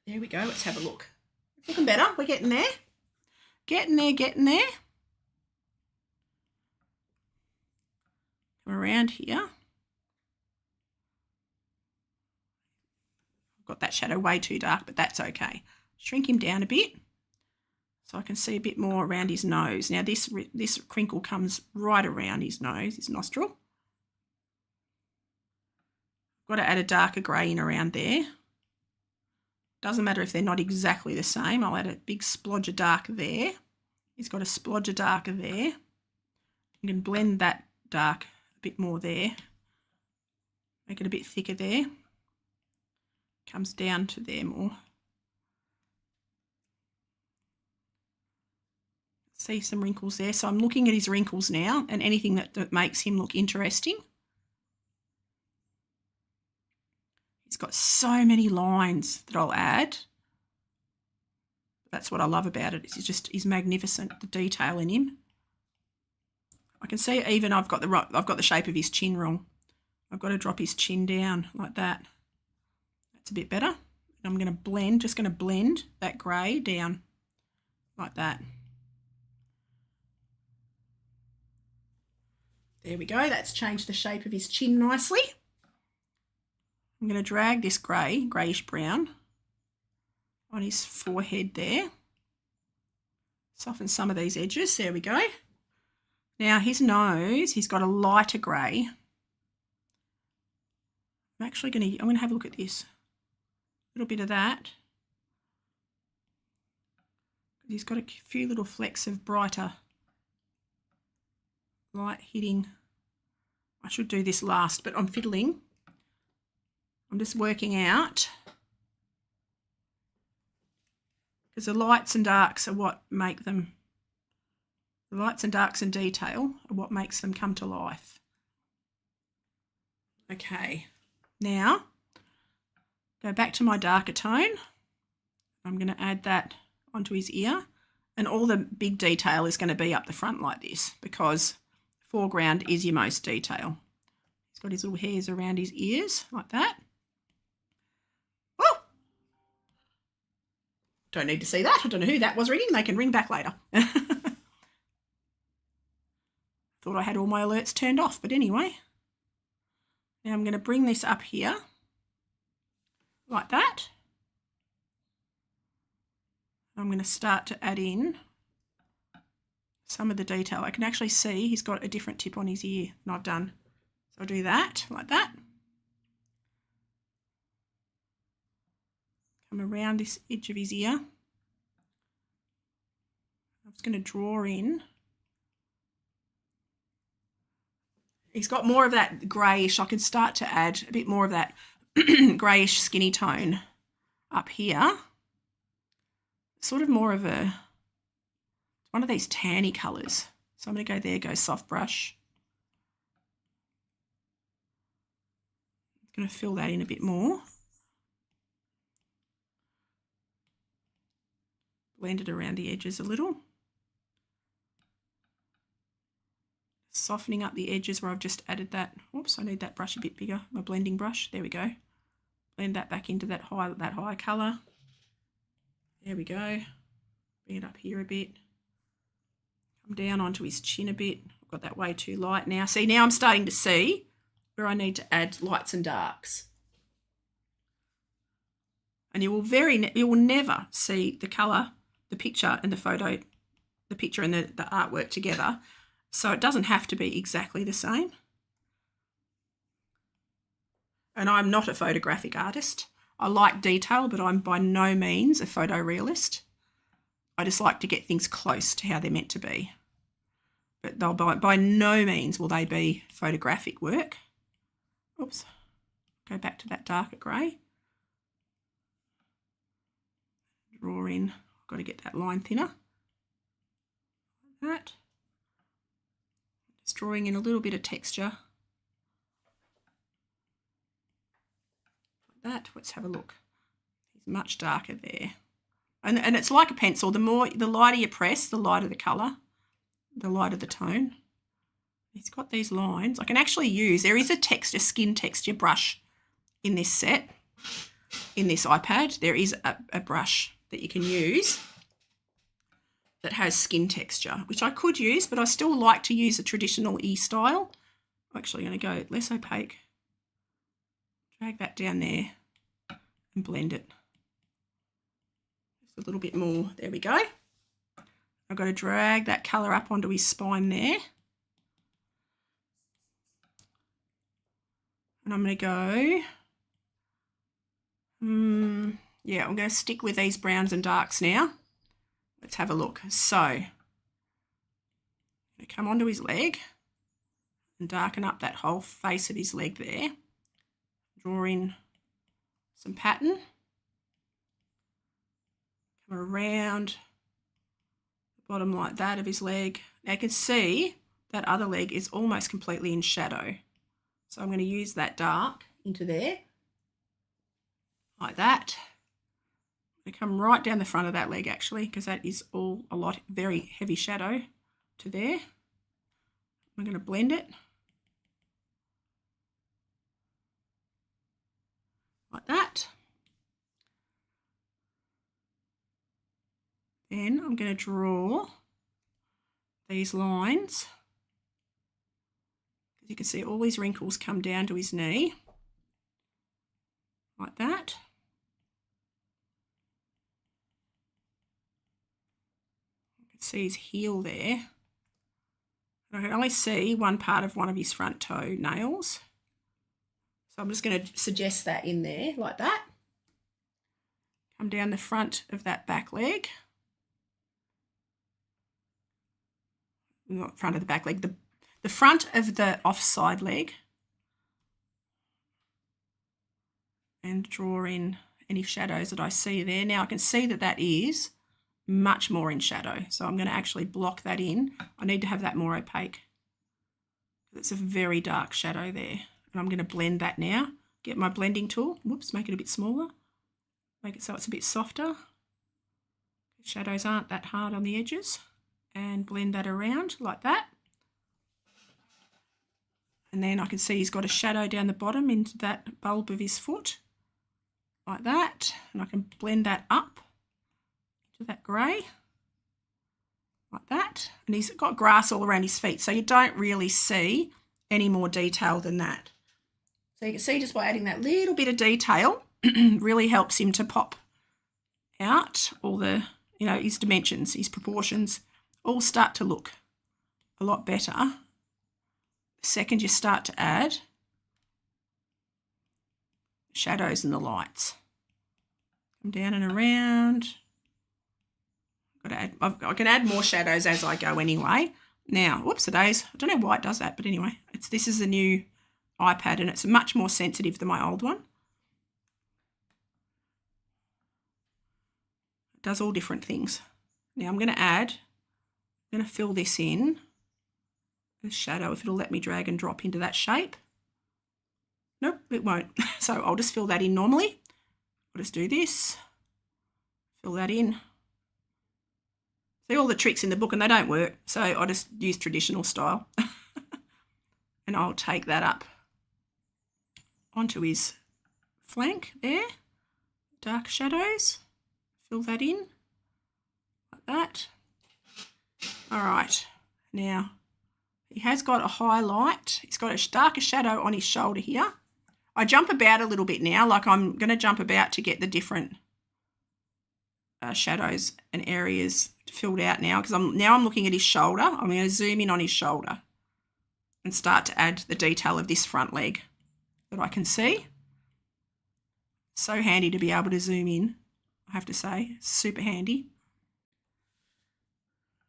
There we go. Let's have a look. It's looking better. We're getting there. Getting there. Come around here. I've got that shadow way too dark, but that's okay. Shrink him down a bit so I can see a bit more around his nose. Now this crinkle comes right around his nose, his nostril. Got to add a darker grey in around there. Doesn't matter if they're not exactly the same. I'll add a big splodge of dark there. He's got a splodge of darker there. You can blend that dark a bit more there. Make it a bit thicker there. Comes down to there more. See some wrinkles there. So I'm looking at his wrinkles now and anything that makes him look interesting. He's got so many lines that I'll add. That's what I love about it. He's magnificent, the detail in him. I can see even I've got the shape of his chin wrong. I've got to drop his chin down like that. That's a bit better. And I'm going to blend that grey down like that. There we go. That's changed the shape of his chin nicely. I'm going to drag this greyish brown on his forehead there. Soften some of these edges. There we go. Now his nose, he's got a lighter grey. I'm going to have a look at this. A little bit of that. He's got a few little flecks of brighter light hitting. I should do this last, but I'm fiddling. I'm just working out, because the lights and darks are what make them, the lights and darks and detail are what makes them come to life. Okay, now go back to my darker tone. I'm going to add that onto his ear, and all the big detail is going to be up the front like this, because foreground is your most detail. He's got his little hairs around his ears like that. Don't need to see that. I don't know who that was ringing. They can ring back later. Thought I had all my alerts turned off, but anyway. Now I'm going to bring this up here like that. I'm going to start to add in some of the detail. I can actually see he's got a different tip on his ear than I've done. So I'll do that, like that. Come around this edge of his ear. I'm just going to draw in. He's got more of that greyish. I can start to add a bit more of that greyish skinny tone up here. Sort of more of one of these tanny colours. So I'm going to go there, go soft brush. I'm going to fill that in a bit more. Blend it around the edges a little. Softening up the edges where I've just added that. Oops, I need that brush a bit bigger, my blending brush. There we go. Blend that back into that high colour. There we go. Bring it up here a bit. Come down onto his chin a bit. I've got that way too light now. See, now I'm starting to see where I need to add lights and darks. And you will never see the colour, the picture and the photo, the picture and the artwork together. So it doesn't have to be exactly the same. And I'm not a photographic artist. I like detail, but I'm by no means a photorealist. I just like to get things close to how they're meant to be. But they'll by no means will they be photographic work. Oops. Go back to that darker grey. Draw in. I've got to get that line thinner. Like that. Just drawing in a little bit of texture. Like that. Let's have a look. It's much darker there. And it's like a pencil. The lighter you press, the lighter the colour, the lighter the tone. It's got these lines. I can actually use, there is a skin texture brush in this set, in this iPad. There is a brush that you can use that has skin texture, which I could use, but I still like to use a traditional E-style. I'm actually going to go less opaque. Drag that down there and blend it. Just a little bit more. There we go. I've got to drag that colour up onto his spine there. And I'm going to go, yeah, I'm going to stick with these browns and darks now. Let's have a look. So, I'm going to come onto his leg and darken up that whole face of his leg there. Draw in some pattern. Come around the bottom like that of his leg. Now you can see that other leg is almost completely in shadow. So I'm going to use that dark into there, like that. I'm going to come right down the front of that leg actually, because that is all very heavy shadow to there. I'm going to blend it like that. Then I'm going to draw these lines. You can see all these wrinkles come down to his knee, like that. See his heel there. I can only see one part of one of his front toe nails. So I'm just going to suggest that in there like that. Come down the front of that back leg. Not front of the back leg, the front of the offside leg. And draw in any shadows that I see there. Now I can see that that is much more in shadow. So I'm going to actually block that in. I need to have that more opaque. It's a very dark shadow there. And I'm going to blend that now. Get my blending tool. Whoops, make it a bit smaller. Make it so it's a bit softer. Shadows aren't that hard on the edges. And blend that around like that. And then I can see he's got a shadow down the bottom into that bulb of his foot. Like that. And I can blend that up to that grey. Like that. And he's got grass all around his feet, so you don't really see any more detail than that. So you can see just by adding that little bit of detail really helps him to pop out all the, you know, his dimensions, his proportions all start to look a lot better the second you start to add shadows and the lights. Come down and around. I can add more shadows as I go anyway. Now, whoops-a-days, I don't know why it does that, but anyway, this is the new iPad and it's much more sensitive than my old one. It does all different things. Now I'm going to fill this in, the shadow, if it'll let me drag and drop into that shape. Nope, it won't. So I'll just fill that in normally. I'll just do this, fill that in. See all the tricks in the book and they don't work, so I just use traditional style. And I'll take that up onto his flank there, dark shadows, fill that in like that. All right, now he has got a highlight. He's got a darker shadow on his shoulder here. I jump about a little bit now, like I'm going to jump about to get the different shadows and areas filled out now, because I'm looking at his shoulder. I'm going to zoom in on his shoulder and start to add the detail of this front leg that I can see. So handy to be able to zoom in, I have to say, super handy.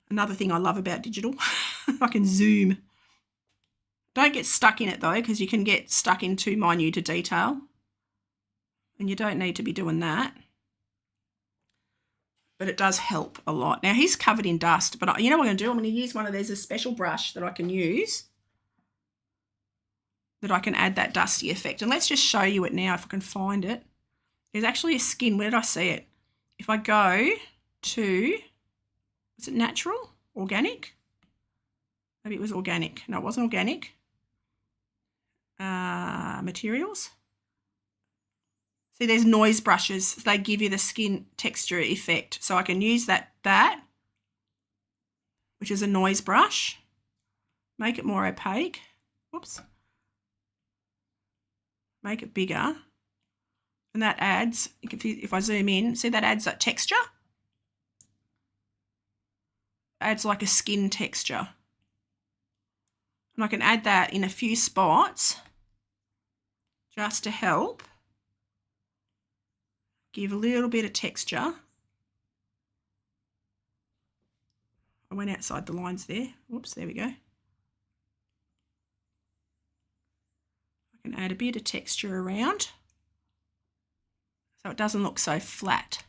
Another thing I love about digital, I can zoom. Don't get stuck in it though, because you can get stuck in too minute a detail and you don't need to be doing that. But it does help a lot. Now he's covered in dust, but you know what I'm going to do? I'm going to use there's a special brush that I can use that I can add that dusty effect. And let's just show you it now if I can find it. There's actually a skin. Where did I see it? If I go to, is it natural? Organic? Maybe it was organic. No, it wasn't organic. Materials. See, there's noise brushes. They give you the skin texture effect. So I can use that, which is a noise brush, make it more opaque. Whoops. Make it bigger. And that adds, if I zoom in, see that adds that texture? Adds like a skin texture. And I can add that in a few spots just to help give a little bit of texture. I went outside the lines there. Whoops, there we go. I can add a bit of texture around so it doesn't look so flat.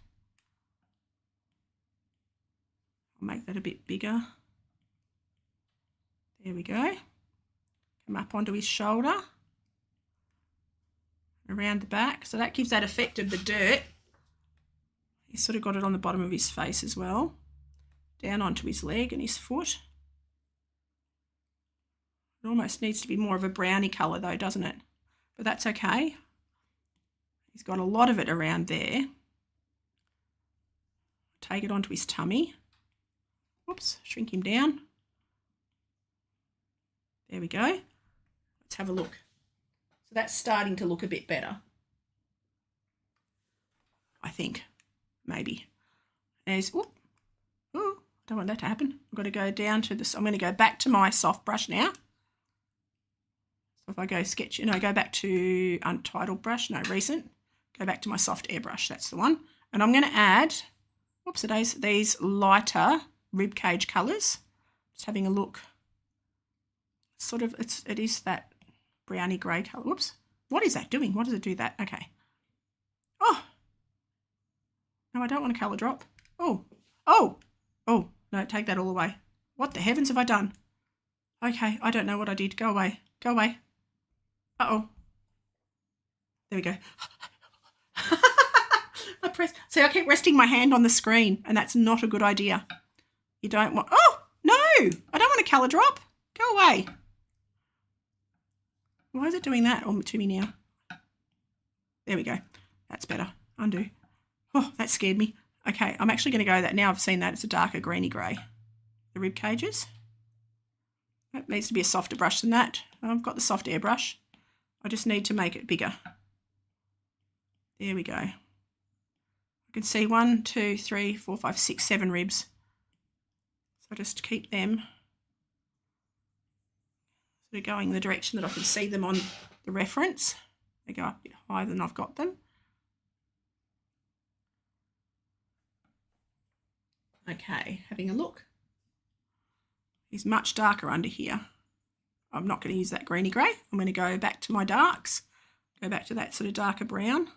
I'll make that a bit bigger. There we go. Come up onto his shoulder, around the back. So that gives that effect of the dirt. He's sort of got it on the bottom of his face as well. Down onto his leg and his foot. It almost needs to be more of a browny colour though, doesn't it? But that's okay. He's got a lot of it around there. Take it onto his tummy. Whoops, shrink him down. There we go. Let's have a look. So that's starting to look a bit better. I think, maybe. There's, I don't want that to happen. I've got to go down to this. I'm going to go back to my soft brush now. So if I go sketch, go back to untitled brush, no, recent, go back to my soft airbrush, that's the one. And I'm going to add, these lighter rib cage colours. Just having a look. Sort of, it is that browny grey colour. Whoops. What is that doing? What does it do that? Okay. Oh. No, I don't want a colour drop. Oh. Oh. Oh. No, take that all away. What the heavens have I done? Okay, I don't know what I did. Go away. Go away. Uh-oh. There we go. See, I keep resting my hand on the screen, and that's not a good idea. You don't want... Oh, no! I don't want a colour drop. Go away. Why is it doing that to me now? There we go. That's better. Undo. Oh, that scared me. Okay, I'm actually going to go that now I've seen that. It's a darker greeny grey. The rib cages. That needs to be a softer brush than that. I've got the soft airbrush. I just need to make it bigger. There we go. I can see 1, 2, 3, 4, 5, 6, 7 ribs. So just keep them sort of going in the direction that I can see them on the reference. They go up a bit higher than I've got them. Okay, having a look. He's much darker under here. I'm not going to use that greeny grey. I'm going to go back to my darks, go back to that sort of darker brown,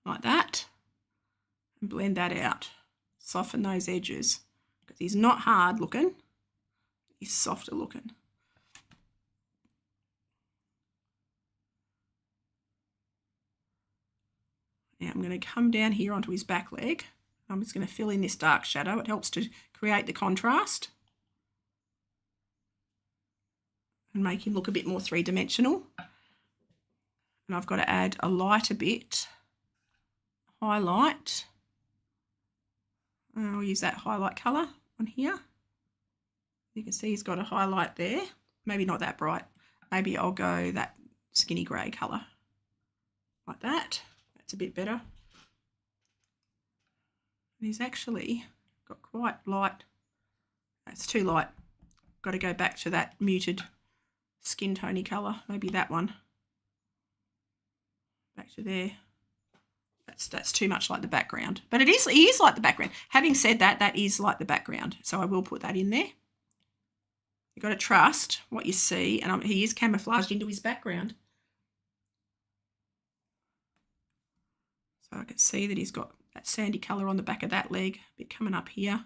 like that, and blend that out. Soften those edges, because he's not hard looking, he's softer looking. Now I'm going to come down here onto his back leg. I'm just going to fill in this dark shadow. It helps to create the contrast and make him look a bit more three-dimensional. And I've got to add a lighter bit, highlight. I'll use that highlight colour on here. You can see he's got a highlight there. Maybe not that bright. Maybe I'll go that skinny grey colour, like that. That's a bit better. And he's actually got quite light. That's too light. Got to go back to that muted skin tony colour. Maybe that one. Back to there. That's too much like the background. But he is like the background. Having said that, that is like the background. So I will put that in there. You've got to trust what you see. And he is camouflaged into his background. So I can see that he's got that sandy colour on the back of that leg, a bit coming up here.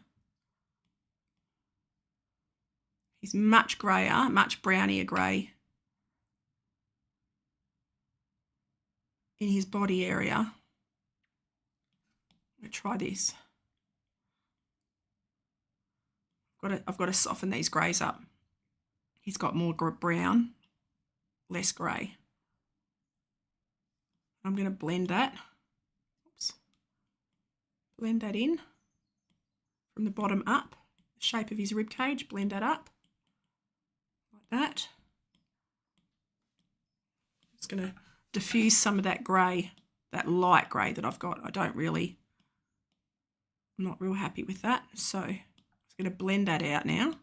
He's much greyer, much brownier grey in his body area. I'm going to try this. I've got to soften these greys up. He's got more brown, less grey. I'm going to blend that. Oops. Blend that in from the bottom up. The shape of his rib cage, blend that up like that. Just going to diffuse some of that grey, that light grey that I've got. I'm not real happy with that. So I'm just going to blend that out now.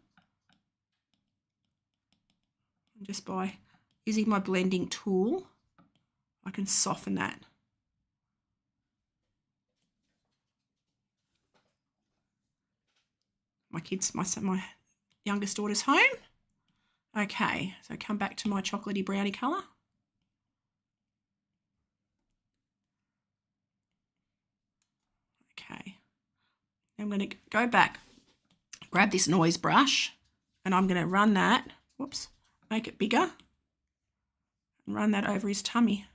And just by using my blending tool, I can soften that. My youngest daughter's home. Okay, so come back to my chocolatey brownie colour. Okay, I'm going to go back, grab this noise brush, and I'm going to run that, whoops, make it bigger, and run that over his tummy,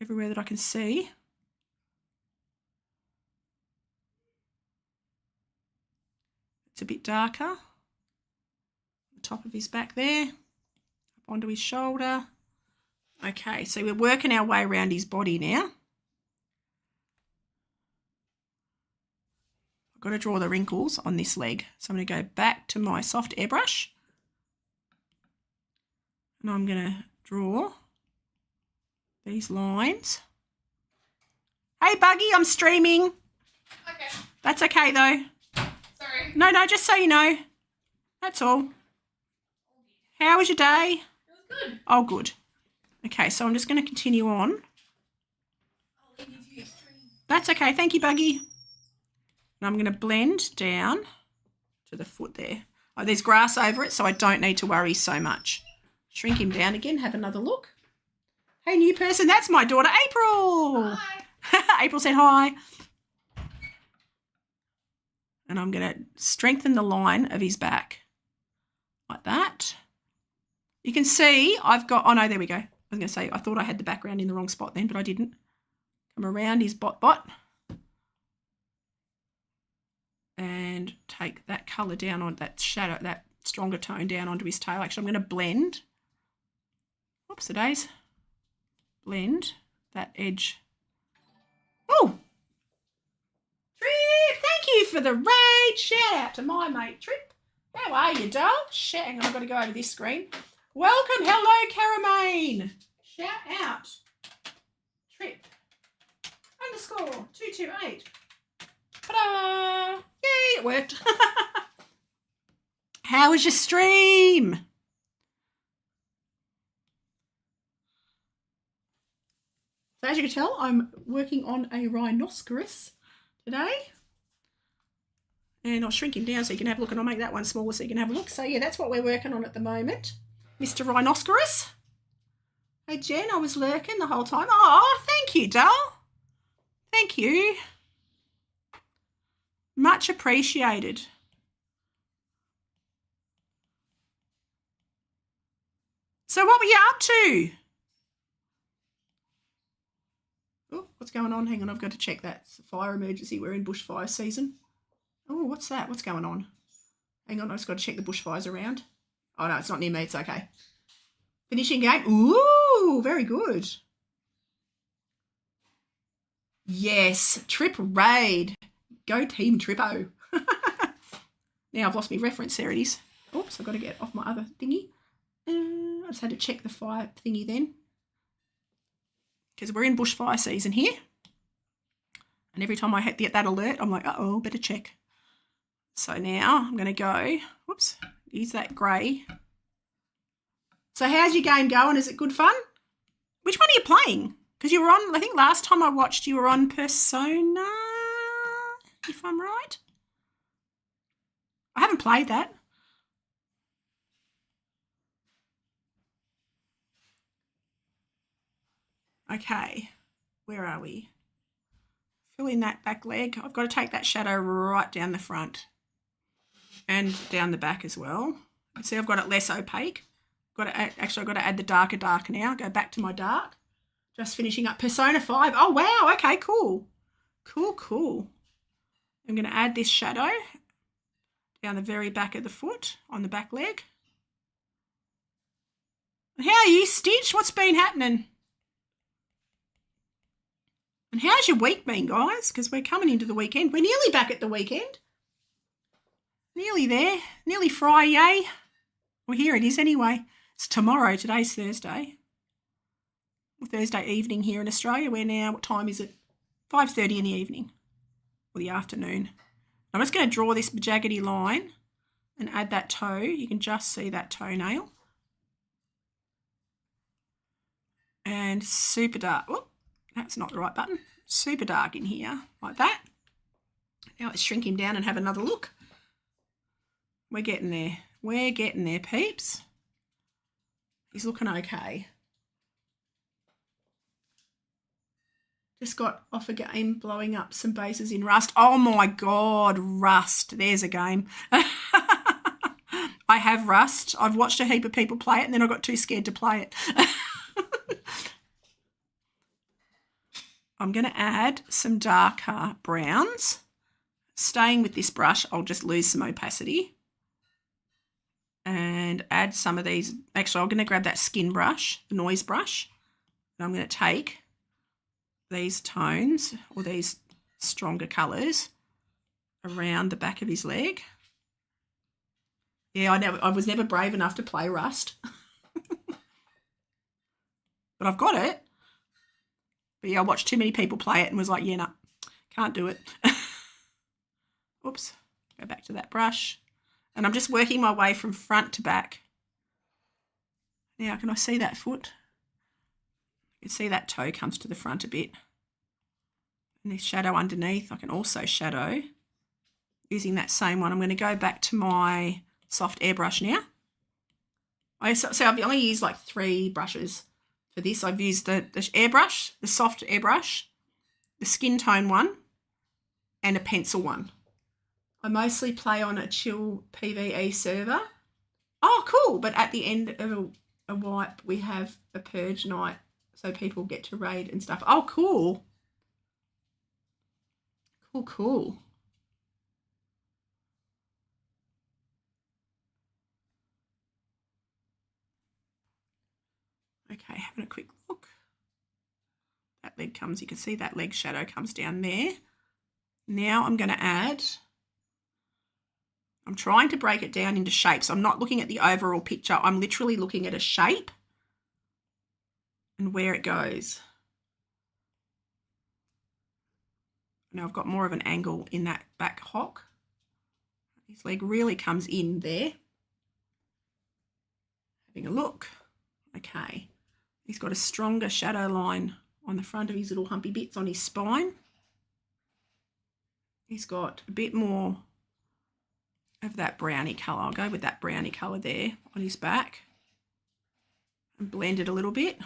everywhere that I can see. It's a bit darker, the top of his back there, up onto his shoulder. Okay, so we're working our way around his body now. I've got to draw the wrinkles on this leg. So I'm going to go back to my soft airbrush. And I'm going to draw these lines. Hey, Buggy, I'm streaming. Okay. That's okay, though. Sorry. No, just so you know. That's all. How was your day? It was good. Oh, good. Okay, so I'm just going to continue on. I'll leave you to your stream. That's okay. Thank you, Buggy. And I'm going to blend down to the foot there. Oh, there's grass over it, so I don't need to worry so much. Shrink him down again. Have another look. Hey, new person. That's my daughter, April. Hi. April said hi. And I'm going to strengthen the line of his back like that. You can see I've got, oh no, there we go. I was going to say, I thought I had the background in the wrong spot then, but I didn't. Come around his bot. And take that colour down on that shadow, that stronger tone down onto his tail. Actually, I'm going to blend. Whoops, the days. Blend that edge. Oh! Trip, thank you for the raid. Shout out to my mate, Trip. How are you, doll? Hang on, I've got to go over this screen. Welcome, hello, Caramane. Shout out. Trip. _ 228. Ta-da! Yay, it worked. How was your stream? So as you can tell, I'm working on a rhinoceros today. And I'll shrink him down so you can have a look, and I'll make that one smaller so you can have a look. So yeah, that's what we're working on at the moment. Mr. Rhinoceros. Hey Jen, I was lurking the whole time. Oh, thank you, doll. Thank you. Much appreciated. So what were you up to? Oh, what's going on? Hang on, I've got to check that. It's a fire emergency. We're in bushfire season. Oh, what's that? What's going on? Hang on, I've just got to check the bushfires around. Oh, no, it's not near me. It's okay. Finishing game. Ooh, very good. Yes, Trip Raid. Go Team Trippo. Now I've lost my reference. There it is. Oops, I've got to get off my other thingy. I just had to check the fire thingy then. Because we're in bushfire season here. And every time I get that alert, I'm like, uh-oh, better check. So now I'm going to go, whoops, use that grey. So how's your game going? Is it good fun? Which one are you playing? Because you were on, I think last time I watched you were on Persona, if I'm right. I haven't played that. Okay, where are we? Fill in that back leg. I've got to take that shadow right down the front and down the back as well. You see I've got it less opaque. I've got to add the darker now. Go back to my dark. Just finishing up Persona 5. Oh, wow. Okay, cool. Cool. I'm going to add this shadow down the very back of the foot on the back leg. And how are you, Stitch? What's been happening? And how's your week been, guys? Because we're coming into the weekend. We're nearly back at the weekend. Nearly there. Nearly Friday. Well, here it is anyway. It's tomorrow. Today's Thursday. Well, Thursday evening here in Australia. We're now, what time is it? 5:30 in the evening. Or the afternoon. I'm just going to draw this jaggedy line and add that toe. You can just see that toenail. And super dark. Oh, that's not the right button. Super dark in here, like that. Now let's shrink him down and have another look. We're getting there. We're getting there, peeps. He's looking okay. Just got off a game blowing up some bases in Rust. Oh my God, Rust. There's a game. I have Rust. I've watched a heap of people play it and then I got too scared to play it. I'm going to add some darker browns. Staying with this brush, I'll just lose some opacity. And add some of these. Actually, I'm going to grab that skin brush, the noise brush. And I'm going to take these tones or these stronger colours around the back of his leg. Yeah, I was never brave enough to play Rust. But I've got it. But yeah, I watched too many people play it and was like, yeah, no, can't do it. Oops, go back to that brush. And I'm just working my way from front to back. Now, can I see that foot? You can see that toe comes to the front a bit. And this shadow underneath, I can also shadow using that same one. I'm going to go back to my soft airbrush now. So I've only used like 3 brushes for this. I've used the airbrush, the soft airbrush, the skin tone one, and a pencil one. I mostly play on a chill PVE server. Oh, cool. But at the end of a wipe, we have a purge night so people get to raid and stuff. Oh, cool. Cool, cool. Okay, having a quick look. That leg comes, you can see that leg shadow comes down there. Now I'm going to add, I'm trying to break it down into shapes. I'm not looking at the overall picture. I'm literally looking at a shape and where it goes. Now I've got more of an angle in that back hock. His leg really comes in there. Having a look. Okay. He's got a stronger shadow line on the front of his little humpy bits on his spine. He's got a bit more of that browny colour. I'll go with that browny colour there on his back and blend it a little bit.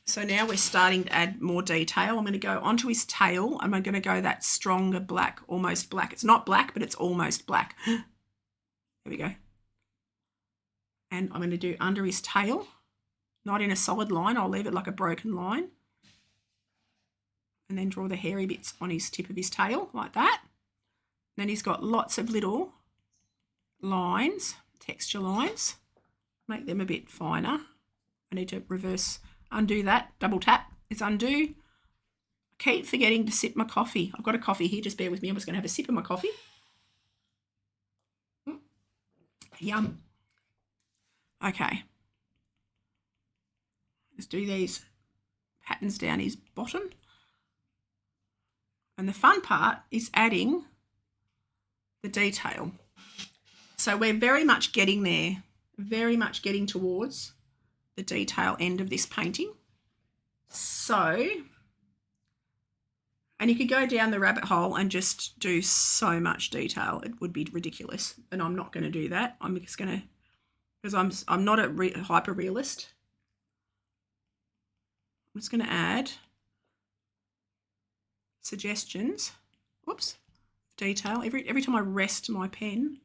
So now we're starting to add more detail. I'm going to go onto his tail. I'm going to go that stronger black, almost black. It's not black, but it's almost black. There we go. And I'm going to do under his tail, not in a solid line. I'll leave it like a broken line. And then draw the hairy bits on his tip of his tail like that. And then he's got lots of little lines, texture lines. Make them a bit finer. I need to undo that, double tap, it's undo. I keep forgetting to sip my coffee. I've got a coffee here, just bear with me. I'm just going to have a sip of my coffee. Yum. Okay. Let's do these patterns down his bottom. And the fun part is adding the detail. So we're very much getting there, very much getting towards the detail end of this painting. So, and you could go down the rabbit hole and just do so much detail. It would be ridiculous, and I'm not going to do that. I'm just going to, because I'm not a hyper realist. I'm just going to add suggestions. Whoops, detail. Every time I rest my pen,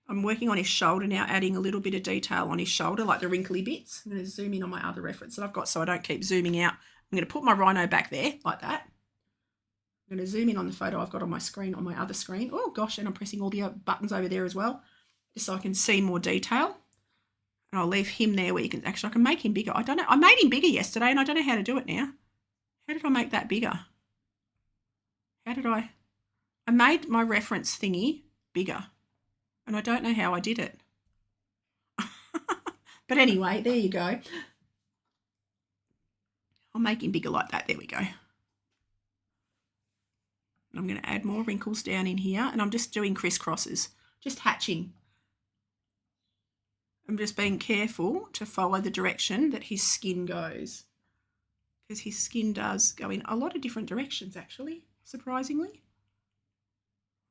I'm working on his shoulder now, adding a little bit of detail on his shoulder, like the wrinkly bits. I'm going to zoom in on my other reference that I've got so I don't keep zooming out. I'm going to put my rhino back there, like that. I'm going to zoom in on the photo I've got on my screen, on my other screen. Oh, gosh, and I'm pressing all the buttons over there as well, just so I can see more detail. And I'll leave him there where you can, actually, I can make him bigger. I don't know. I made him bigger yesterday, and I don't know how to do it now. How did I make that bigger? How did I made my reference thingy bigger. And I don't know how I did it. But anyway, there you go. I'll make him bigger like that. There we go. And I'm going to add more wrinkles down in here. And I'm just doing crisscrosses, just hatching. I'm just being careful to follow the direction that his skin goes. Because his skin does go in a lot of different directions, actually, surprisingly.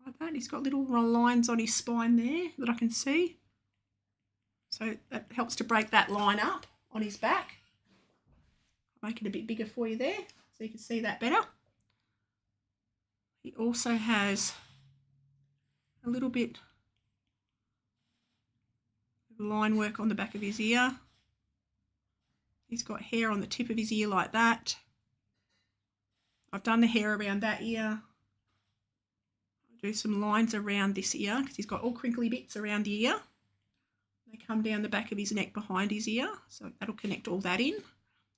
Like that. He's got little lines on his spine there that I can see. So that helps to break that line up on his back. I'll make it a bit bigger for you there so you can see that better. He also has a little bit of line work on the back of his ear. He's got hair on the tip of his ear like that. I've done the hair around that ear. Do some lines around this ear because he's got all crinkly bits around the ear. They come down the back of his neck behind his ear, so that'll connect all that in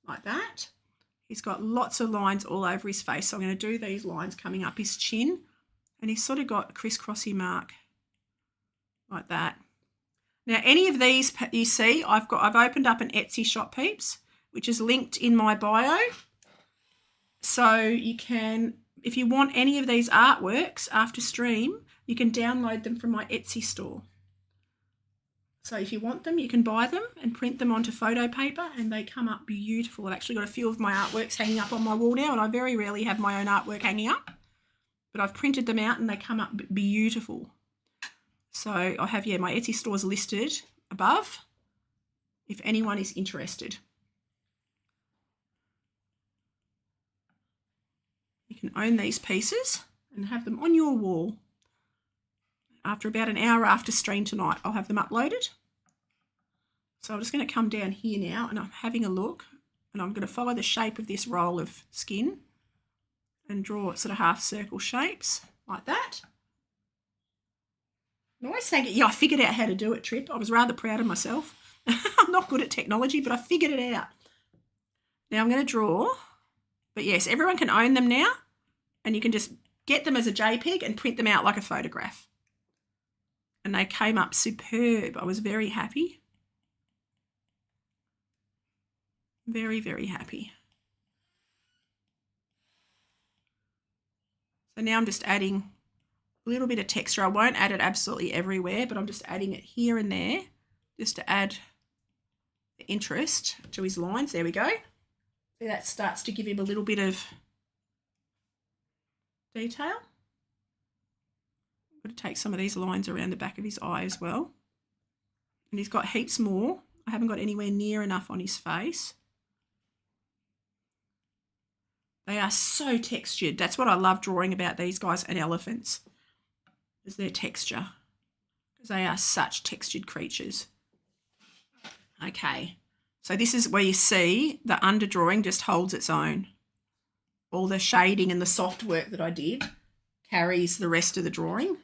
like that. He's got lots of lines all over his face, so I'm going to do these lines coming up his chin, and he's sort of got a crisscrossy mark like that. Now, any of these you see, I've opened up an Etsy shop, peeps, which is linked in my bio. So you can, if you want any of these artworks after stream, you can download them from my Etsy store. So if you want them, you can buy them and print them onto photo paper, and they come up beautiful. I've actually got a few of my artworks hanging up on my wall now, and I very rarely have my own artwork hanging up, but I've printed them out and they come up beautiful. So I have, yeah, my Etsy stores listed above if anyone is interested. You can own these pieces and have them on your wall. After about an hour after stream tonight, I'll have them uploaded. So I'm just going to come down here now and I'm having a look, and I'm going to follow the shape of this roll of skin and draw sort of half circle shapes like that. I always think, yeah, I figured out how to do it, Trip. I was rather proud of myself. I'm not good at technology, but I figured it out. Now I'm going to draw, but yes, everyone can own them now, and you can just get them as a JPEG and print them out like a photograph. And they came up superb. I was very happy. Very, very happy. So now I'm just adding a little bit of texture. I won't add it absolutely everywhere, but I'm just adding it here and there just to add the interest to his lines. There we go. See, that starts to give him a little bit of detail. I'm going to take some of these lines around the back of his eye as well. And he's got heaps more. I haven't got anywhere near enough on his face. They are so textured. That's what I love drawing about these guys and elephants, is their texture, because they are such textured creatures. Okay, so this is where you see the underdrawing just holds its own. All the shading and the soft work that I did carries the rest of the drawing.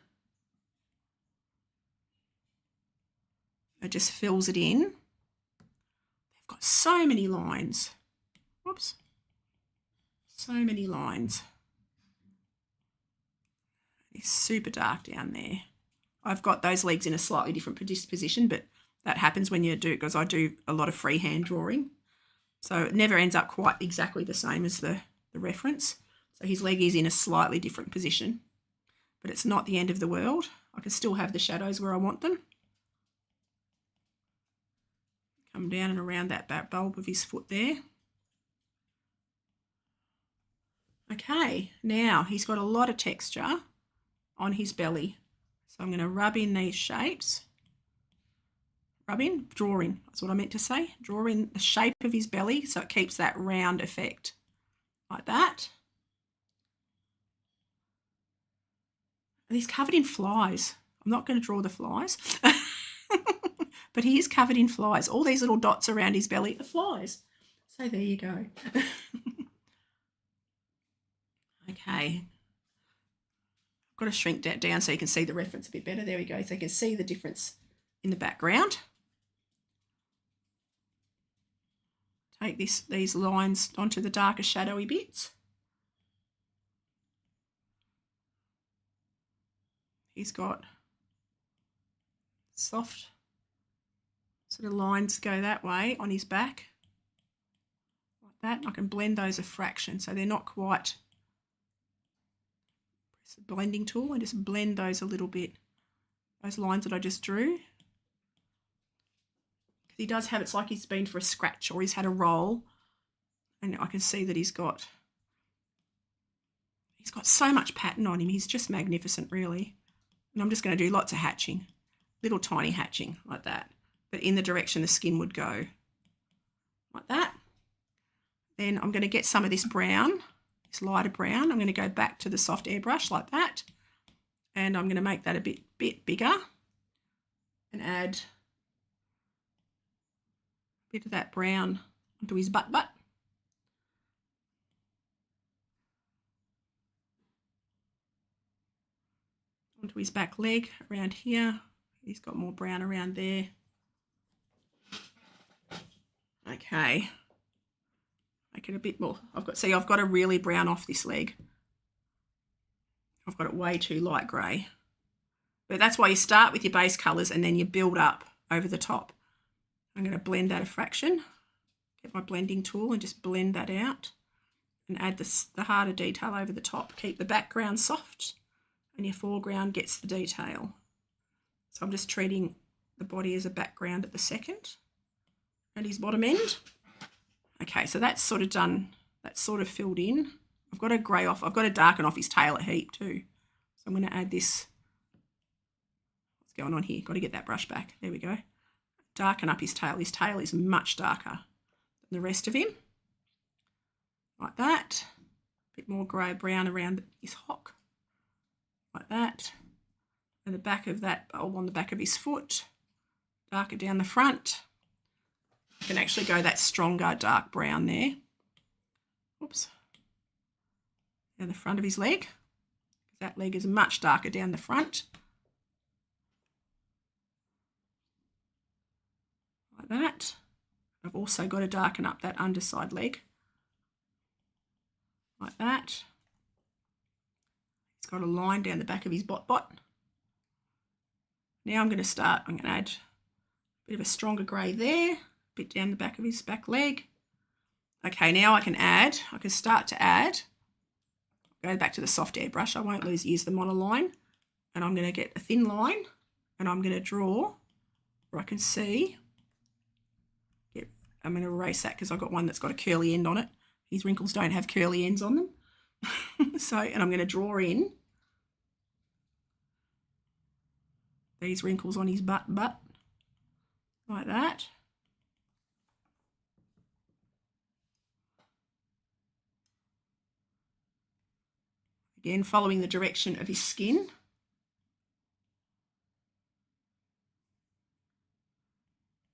It just fills it in. They've got so many lines. Whoops. So many lines. It's super dark down there. I've got those legs in a slightly different position, but that happens when you do, because I do a lot of freehand drawing. So it never ends up quite exactly the same as the reference. So his leg is in a slightly different position, but it's not the end of the world. I can still have the shadows where I want them. Come down and around that back bulb of his foot there. Okay, now he's got a lot of texture on his belly. So I'm going to rub in these shapes. Drawing, that's what I meant to say. Draw in the shape of his belly so it keeps that round effect, like that. And he's covered in flies. I'm not going to draw the flies, but he is covered in flies. All these little dots around his belly are flies. So there you go. Okay, I've got to shrink that down so you can see the reference a bit better. There we go. So you can see the difference in the background. Take these lines onto the darker shadowy bits. He's got soft sort of lines go that way on his back, like that. I can blend those a fraction so they're not quite. Press the blending tool and just blend those a little bit, those lines that I just drew. He does have, it's like he's been for a scratch or he's had a roll, and I can see that he's got so much pattern on him. He's just magnificent, really. And I'm just going to do lots of hatching, little tiny hatching like that, but in the direction the skin would go, like that. Then I'm going to get some of this brown, this lighter brown. I'm going to go back to the soft airbrush like that, and I'm going to make that a bit bigger and add bit of that brown onto his butt. Onto his back leg around here. He's got more brown around there. Okay. Make it a bit more. I've got to really brown off this leg. I've got it way too light grey. But that's why you start with your base colours and then you build up over the top. I'm going to blend that a fraction. Get my blending tool and just blend that out. and add the harder detail over the top. Keep the background soft and your foreground gets the detail. So I'm just treating the body as a background at the second and his bottom end. Okay, so that's sort of done, that's sort of filled in. I've got to grey off, I've got to darken off his tail a heap too. So I'm going to add this, what's going on here? Got to get that brush back, there we go. Darken up his tail. His tail is much darker than the rest of him. Like that. A bit more grey brown around his hock. Like that. And the back of that bulb on the back of his foot. Darker down the front. I can actually go that stronger dark brown there. Oops. Down the front of his leg. That leg is much darker down the front. Like that. I've also got to darken up that underside leg. Like that. He's got a line down the back of his bot. Now I'm going to add a bit of a stronger grey there, a bit down the back of his back leg. Okay, now I can start to add, go back to the soft airbrush, I won't use the monoline, and I'm going to get a thin line, and I'm going to draw where I can see. I'm going to erase that because I've got one that's got a curly end on it. These wrinkles don't have curly ends on them. And I'm going to draw in these wrinkles on his butt, like that. Again, following the direction of his skin.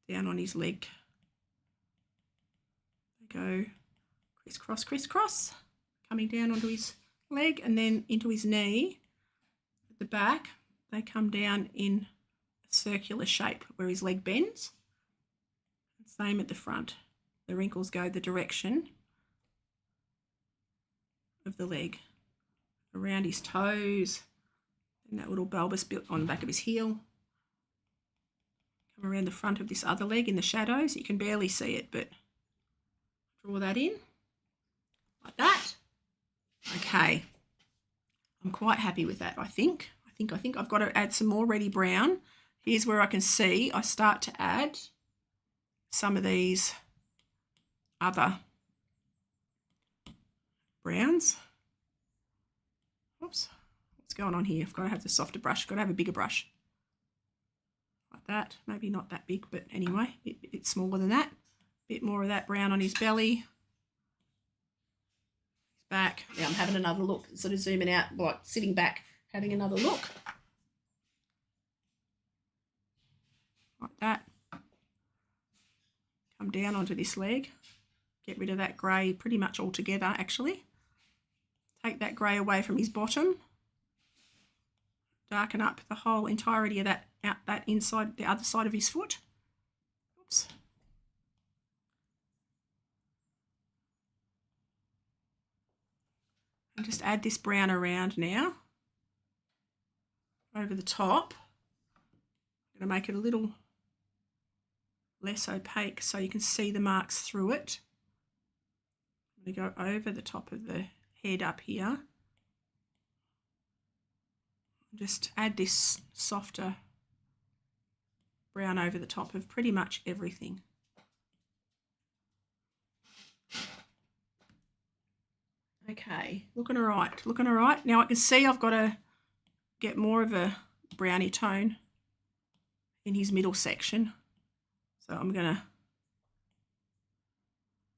Down on his leg. Go crisscross, crisscross, coming down onto his leg and then into his knee. At the back, they come down in a circular shape where his leg bends. Same at the front. The wrinkles go the direction of the leg. Around his toes, and that little bulbous bit on the back of his heel. Come around the front of this other leg in the shadows. You can barely see it, but draw that in like that. Okay, I'm quite happy with that. I think I've got to add some more reddy brown. Here's where I can see I start to add some of these other browns. Oops, what's going on here? I've got to have the softer brush, got to have a bigger brush. Like that, maybe not that big, but anyway, a bit smaller than that. Bit more of that brown on his belly, his back. Yeah, I'm having another look, sort of zooming out, like sitting back, having another look. Like that. Come down onto this leg. Get rid of that grey pretty much altogether, actually. Take that grey away from his bottom. Darken up the whole entirety of that inside, the other side of his foot. Oops. And just add this brown around now over the top. I'm going to make it a little less opaque so you can see the marks through it. I'm going to go over the top of the head up here. Just add this softer brown over the top of pretty much everything. Okay, looking all right, looking all right. Now I can see I've got to get more of a browny tone in his middle section. So I'm going to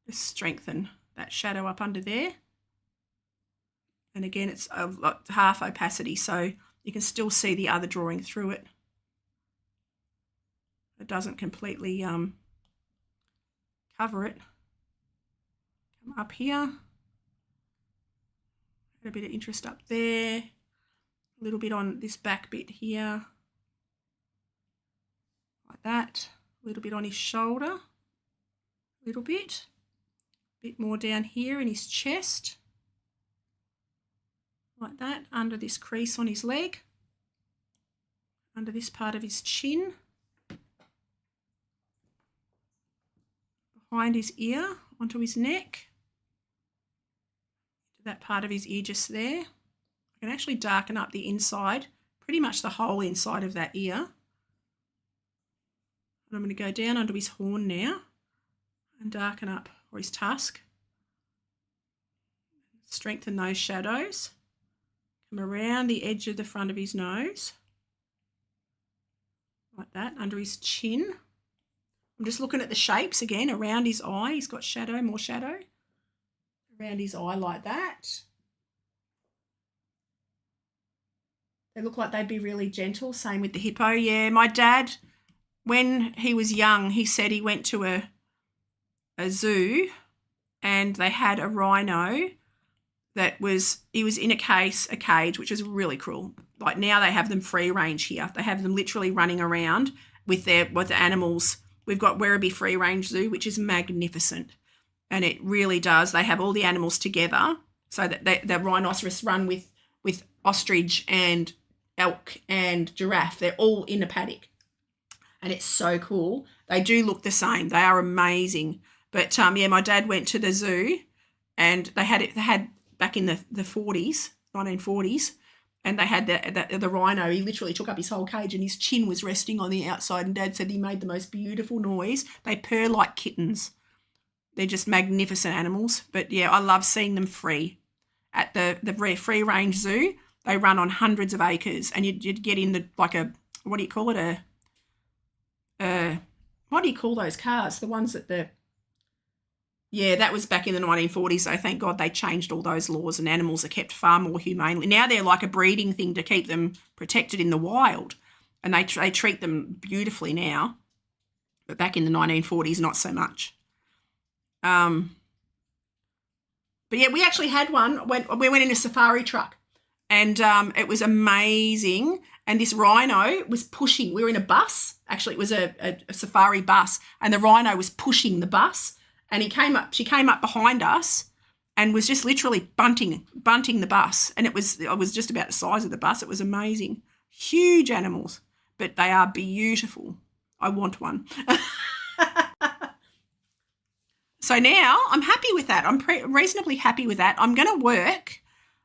just strengthen that shadow up under there. And again, it's like half opacity, so you can still see the other drawing through it. It doesn't completely cover it. Come up here. Add a bit of interest up there. A little bit on this back bit here. Like that. A little bit on his shoulder. A little bit. A bit more down here in his chest. Like that, under this crease on his leg, under this part of his chin, behind his ear, onto his neck, that part of his ear just there. I can actually darken up the inside, pretty much the whole inside of that ear. And I'm going to go down onto his horn now and darken up, or his tusk. Strengthen those shadows. Come around the edge of the front of his nose. Like that, under his chin. I'm just looking at the shapes again around his eye. He's got shadow, more shadow. Around his eye like that. They look like they'd be really gentle. Same with the hippo. Yeah, my dad, when he was young, he said he went to a zoo and they had a rhino he was in a cage, which is really cruel. Like now they have them free range here. They have them literally running around with the animals. We've got Werribee Free Range Zoo, which is magnificent. And it really does. They have all the animals together so that the rhinoceros run with ostrich and elk and giraffe. They're all in a paddock. And it's so cool. They do look the same. They are amazing. But, yeah, my dad went to the zoo and they had back in the 40s, 1940s, and they had the rhino. He literally took up his whole cage and his chin was resting on the outside, and Dad said he made the most beautiful noise. They purr like kittens. They're just magnificent animals. But, yeah, I love seeing them free. At the free range zoo, they run on hundreds of acres, and you'd get in what do you call it? What do you call those cars? The ones that yeah, that was back in the 1940s, so thank God they changed all those laws and animals are kept far more humanely. Now they're like a breeding thing to keep them protected in the wild, and they treat them beautifully now. But back in the 1940s, not so much. But yeah, we actually had one when we went in a safari truck, and it was amazing. And this rhino was pushing. We were in a bus. Actually, it was a safari bus, and the rhino was pushing the bus. And she came up behind us and was just literally bunting the bus. And it was just about the size of the bus. It was amazing. Huge animals, but they are beautiful. I want one. So now I'm happy with that. I'm reasonably happy with that. I'm going to work.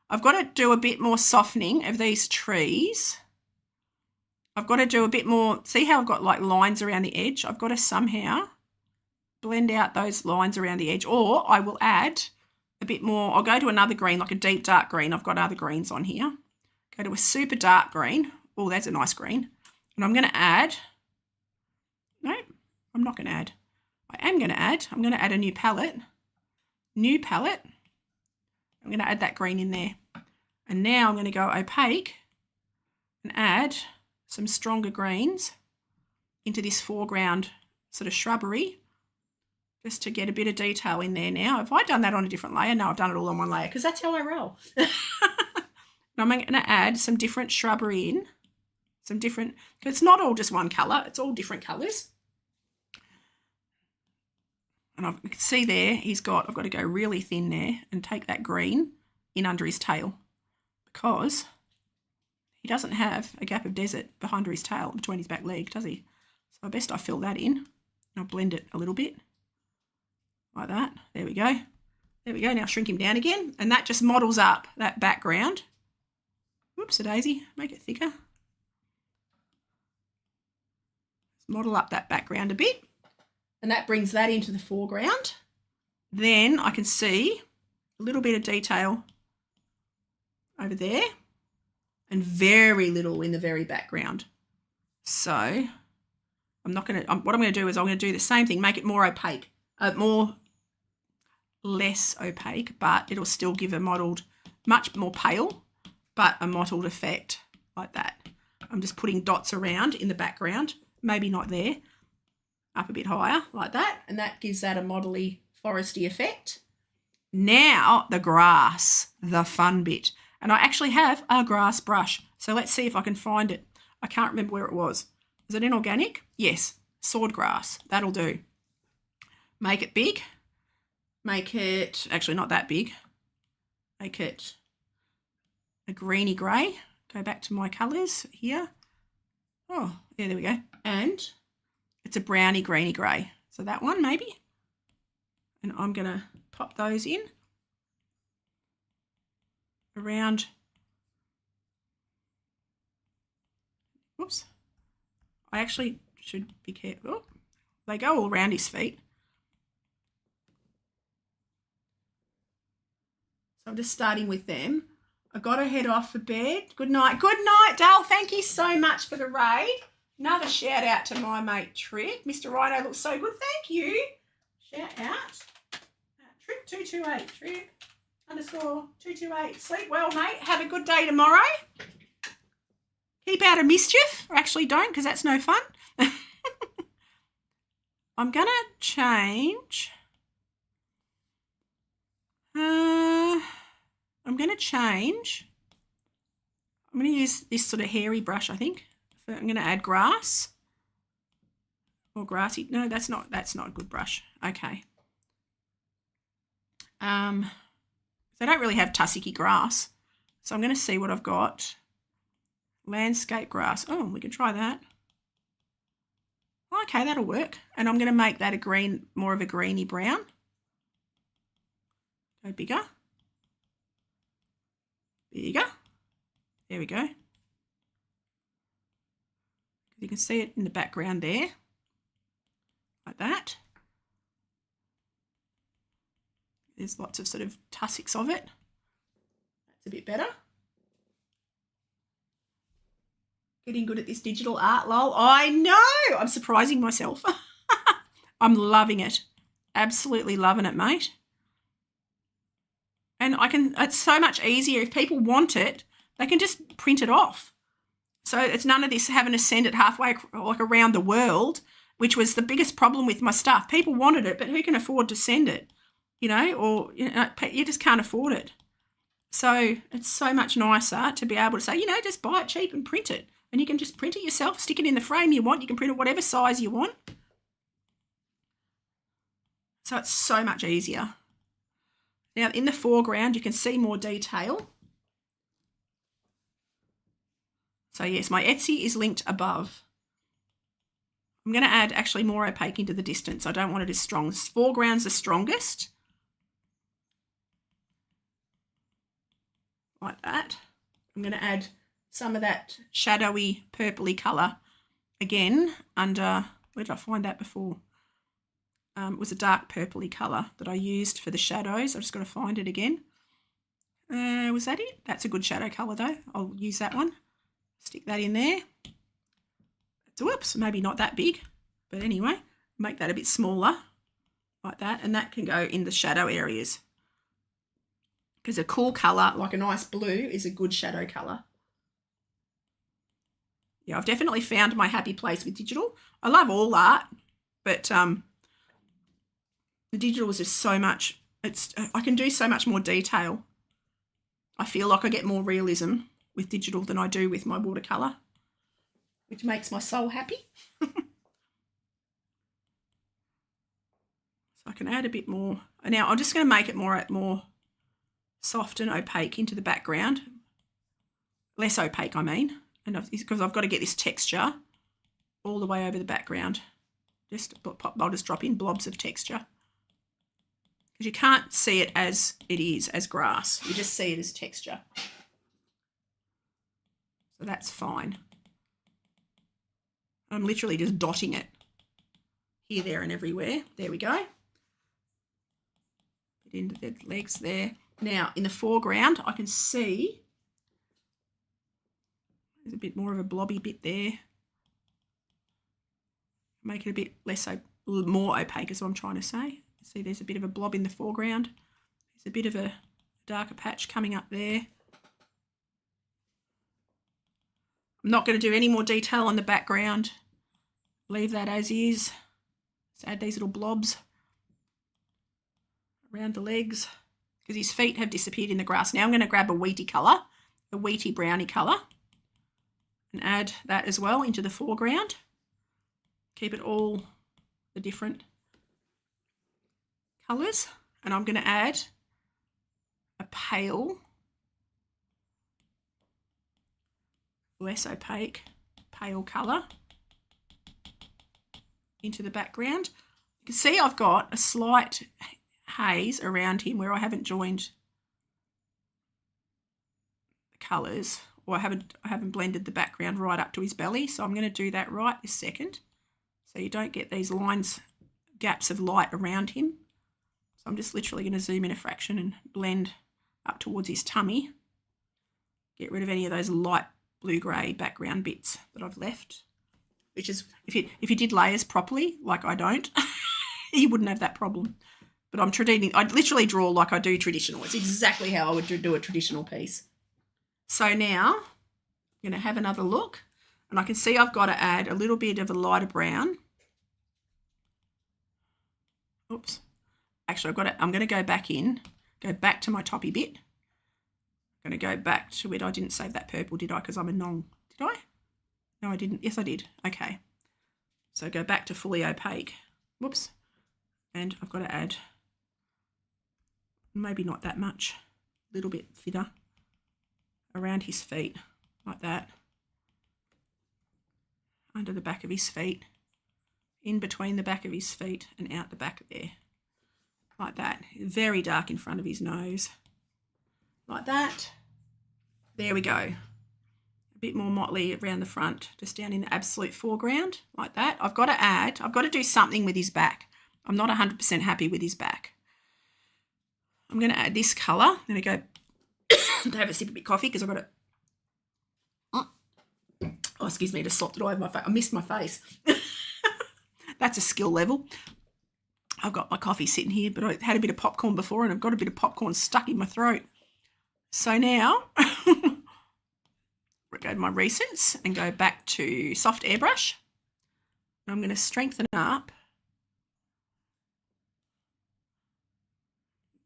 I've got to do a bit more softening of these trees. I've got to do a bit more. See how I've got like lines around the edge? I've got to somehow blend out those lines around the edge, or I will add a bit more. I'll go to another green, like a deep dark green. I've got other greens on here. Go to a super dark green. Oh, that's a nice green. And I'm going to add, no, I'm not going to add. I'm going to add a new palette. I'm going to add that green in there. And now I'm going to go opaque and add some stronger greens into this foreground sort of shrubbery, just to get a bit of detail in there now. Have I done that on a different layer? No, I've done it all on one layer because that's how I roll. I'm going to add some different shrubbery in, because it's not all just one colour, it's all different colours. And you can see there, I've got to go really thin there and take that green in under his tail, because he doesn't have a gap of desert behind his tail, between his back leg, does he? So I best I fill that in. And I'll blend it a little bit. Like that. There we go. Now shrink him down again. And that just models up that background. Whoops, a daisy. Make it thicker. Model up that background a bit. And that brings that into the foreground. Then I can see a little bit of detail over there and very little in the very background. So what I'm going to do is I'm going to do the same thing, make it more opaque, less opaque, but it'll still give a mottled, much more pale, but a mottled effect like that. I'm just putting dots around in the background, maybe not there, up a bit higher like that, and that gives that a modelly, foresty effect. Now the grass, the fun bit. And I actually have a grass brush, so let's see if I can find it. I can't remember where it was. Is it inorganic? Yes, sword grass, that'll do. Make it big. Make it, actually not that big. Make it a greeny grey. Go back to my colours here. Oh, yeah, there we go. And it's a browny greeny grey. So that one maybe. And I'm going to pop those in. around. Whoops. I actually should be careful. Oh, they go all around his feet. So I'm just starting with them. I've got to head off for bed. Good night. Good night, Dale. Thank you so much for the raid. Another shout out to my mate Trip. Mr. Rhino looks so good. Thank you. Shout out. Trip228. Trip _228. Sleep well, mate. Have a good day tomorrow. Keep out of mischief. Or actually don't, because that's no fun. I'm going to change. I'm going to use this sort of hairy brush, I think. So I'm going to add grass. Or grassy. No, that's not a good brush. Okay. I don't really have tussocky grass. So I'm going to see what I've got. Landscape grass. Oh, we can try that. Okay, that'll work. And I'm going to make that a green, more of a greeny brown. Go bigger. Bigger. There we go. You can see it in the background there. Like that. There's lots of sort of tussocks of it. That's a bit better. Getting good at this digital art, lol. I know. I'm surprising myself. I'm loving it. Absolutely loving it, mate. And it's so much easier. If people want it, they can just print it off. So it's none of this having to send it halfway, like around the world, which was the biggest problem with my stuff. People wanted it, but who can afford to send it? You know, or you just can't afford it. So it's so much nicer to be able to say, just buy it cheap and print it. And you can just print it yourself, stick it in the frame you want. You can print it whatever size you want. So it's so much easier. Now, in the foreground, you can see more detail. So, yes, my Etsy is linked above. I'm going to add actually more opaque into the distance. I don't want it as strong. Foreground's the strongest. Like that. I'm going to add some of that shadowy purpley colour again under, where did I find that before? It was a dark purpley colour that I used for the shadows. I've just got to find it again. Was that it? That's a good shadow colour though. I'll use that one. Stick that in there. Whoops, maybe not that big. But anyway, make that a bit smaller like that. And that can go in the shadow areas. Because a cool colour, like a nice blue, is a good shadow colour. Yeah, I've definitely found my happy place with digital. I love all art, but the digital is just so much, I can do so much more detail. I feel like I get more realism with digital than I do with my watercolour, which makes my soul happy. So I can add a bit more. Now I'm just going to make it more soft and opaque into the background. Less opaque, I mean. And because I've got to get this texture all the way over the background. I'll just drop in blobs of texture. Because you can't see it as it is, as grass. You just see it as texture. So that's fine. I'm literally just dotting it here, there and everywhere. There we go. Put into the legs there. Now, in the foreground, I can see there's a bit more of a blobby bit there. Make it a bit more opaque is what I'm trying to say. See, there's a bit of a blob in the foreground. There's a bit of a darker patch coming up there. I'm not going to do any more detail on the background. Leave that as is. Just add these little blobs around the legs because his feet have disappeared in the grass. Now I'm going to grab a wheaty colour, a wheaty browny colour, and add that as well into the foreground. Keep it all the different colours. And I'm going to add a pale, less opaque, pale colour into the background. You can see I've got a slight haze around him where I haven't joined colours, or I haven't blended the background right up to his belly, so I'm going to do that right this second, so you don't get these lines, gaps of light around him. So I'm just literally going to zoom in a fraction and blend up towards his tummy. Get rid of any of those light blue-grey background bits that I've left, which is, if you did layers properly, like I don't, you wouldn't have that problem. But I literally draw like I do traditional. It's exactly how I would do a traditional piece. So now I'm going to have another look, and I can see I've got to add a little bit of a lighter brown. Oops. Actually, I'm going to go back to my toppy bit. I'm going to go back to it. I didn't save that purple, did I? Because I'm a nong. Did I? No, I didn't. Yes, I did. Okay. So go back to fully opaque. Whoops. And I've got to add, maybe not that much, a little bit thinner around his feet, like that. Under the back of his feet, in between the back of his feet and out the back of there. Like that. Very dark in front of his nose. Like that. There we go. A bit more motley around the front, just down in the absolute foreground, like that. I've got to do something with his back. I'm not 100% happy with his back. I'm going to add this colour. I'm going to go to have a sip of coffee because I've got to... Oh, excuse me, just slopped it all over my face. I missed my face. That's a skill level. I've got my coffee sitting here, but I had a bit of popcorn before and I've got a bit of popcorn stuck in my throat. So now, I'll go to my recents and go back to soft airbrush. I'm going to strengthen up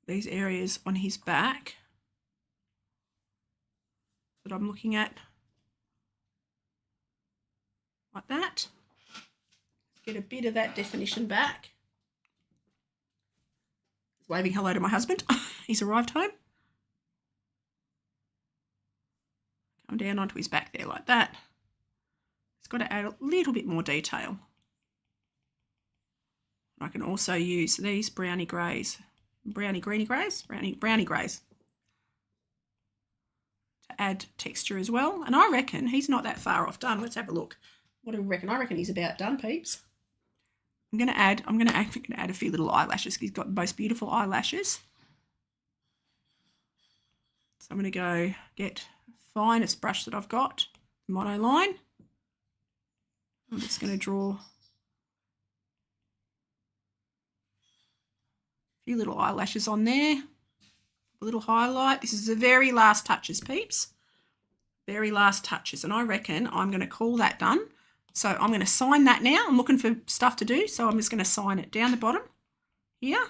these areas on his back that I'm looking at, like that. Get a bit of that definition back. He's waving hello to my husband. He's arrived home. Come down onto his back there like that. It's got to add a little bit more detail. I can also use these brownie greys to add texture as well. And I reckon he's not that far off done. Let's have a look. What do we reckon? I reckon he's about done, peeps. I'm going to add a few little eyelashes. He's got the most beautiful eyelashes. So I'm going to go get the finest brush that I've got, the monoline. I'm just going to draw a few little eyelashes on there, a little highlight. This is the very last touches, peeps. Very last touches. And I reckon I'm going to call that done. So I'm going to sign that now. I'm looking for stuff to do, so I'm just going to sign it down the bottom here.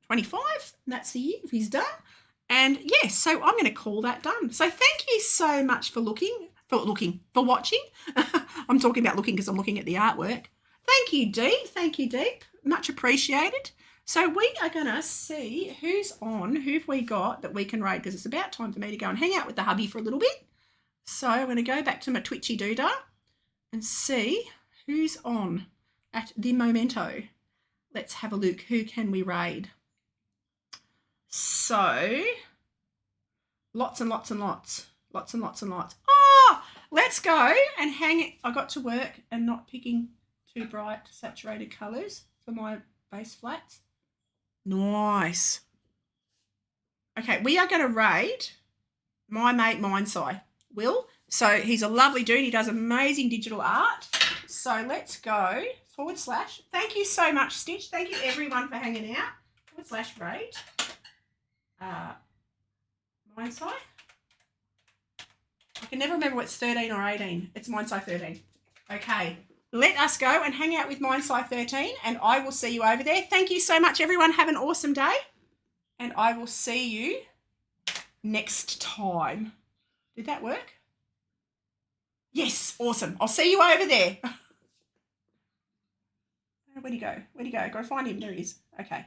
25, that's the year if he's done. And yes, so I'm going to call that done. So thank you so much for watching. I'm talking about looking because I'm looking at the artwork. Thank you, Deep. Thank you, Deep. Much appreciated. So we are going to see who's on, who've we got that we can raid, because it's about time for me to go and hang out with the hubby for a little bit. So I'm going to go back to my Twitchy Doodah and see who's on at the momento. Let's have a look. Who can we raid? So, lots and lots and lots. Lots and lots and lots. Oh, let's go and hang it. I got to work and not picking too bright saturated colours for my base flats. Nice. Okay, we are going to raid my mate Mindsci, Will. So he's a lovely dude. He does amazing digital art. So let's go / Thank you so much, Stitch. Thank you everyone for hanging out. / raid. Mindsci. I can never remember what's 13 or 18. It's Mindsci 13. Okay. Let us go and hang out with Mindsci 13 and I will see you over there. Thank you so much, everyone. Have an awesome day. And I will see you next time. Did that work? Yes, awesome. I'll see you over there. Where'd he go? Where'd he go? Go find him. There he is. Okay.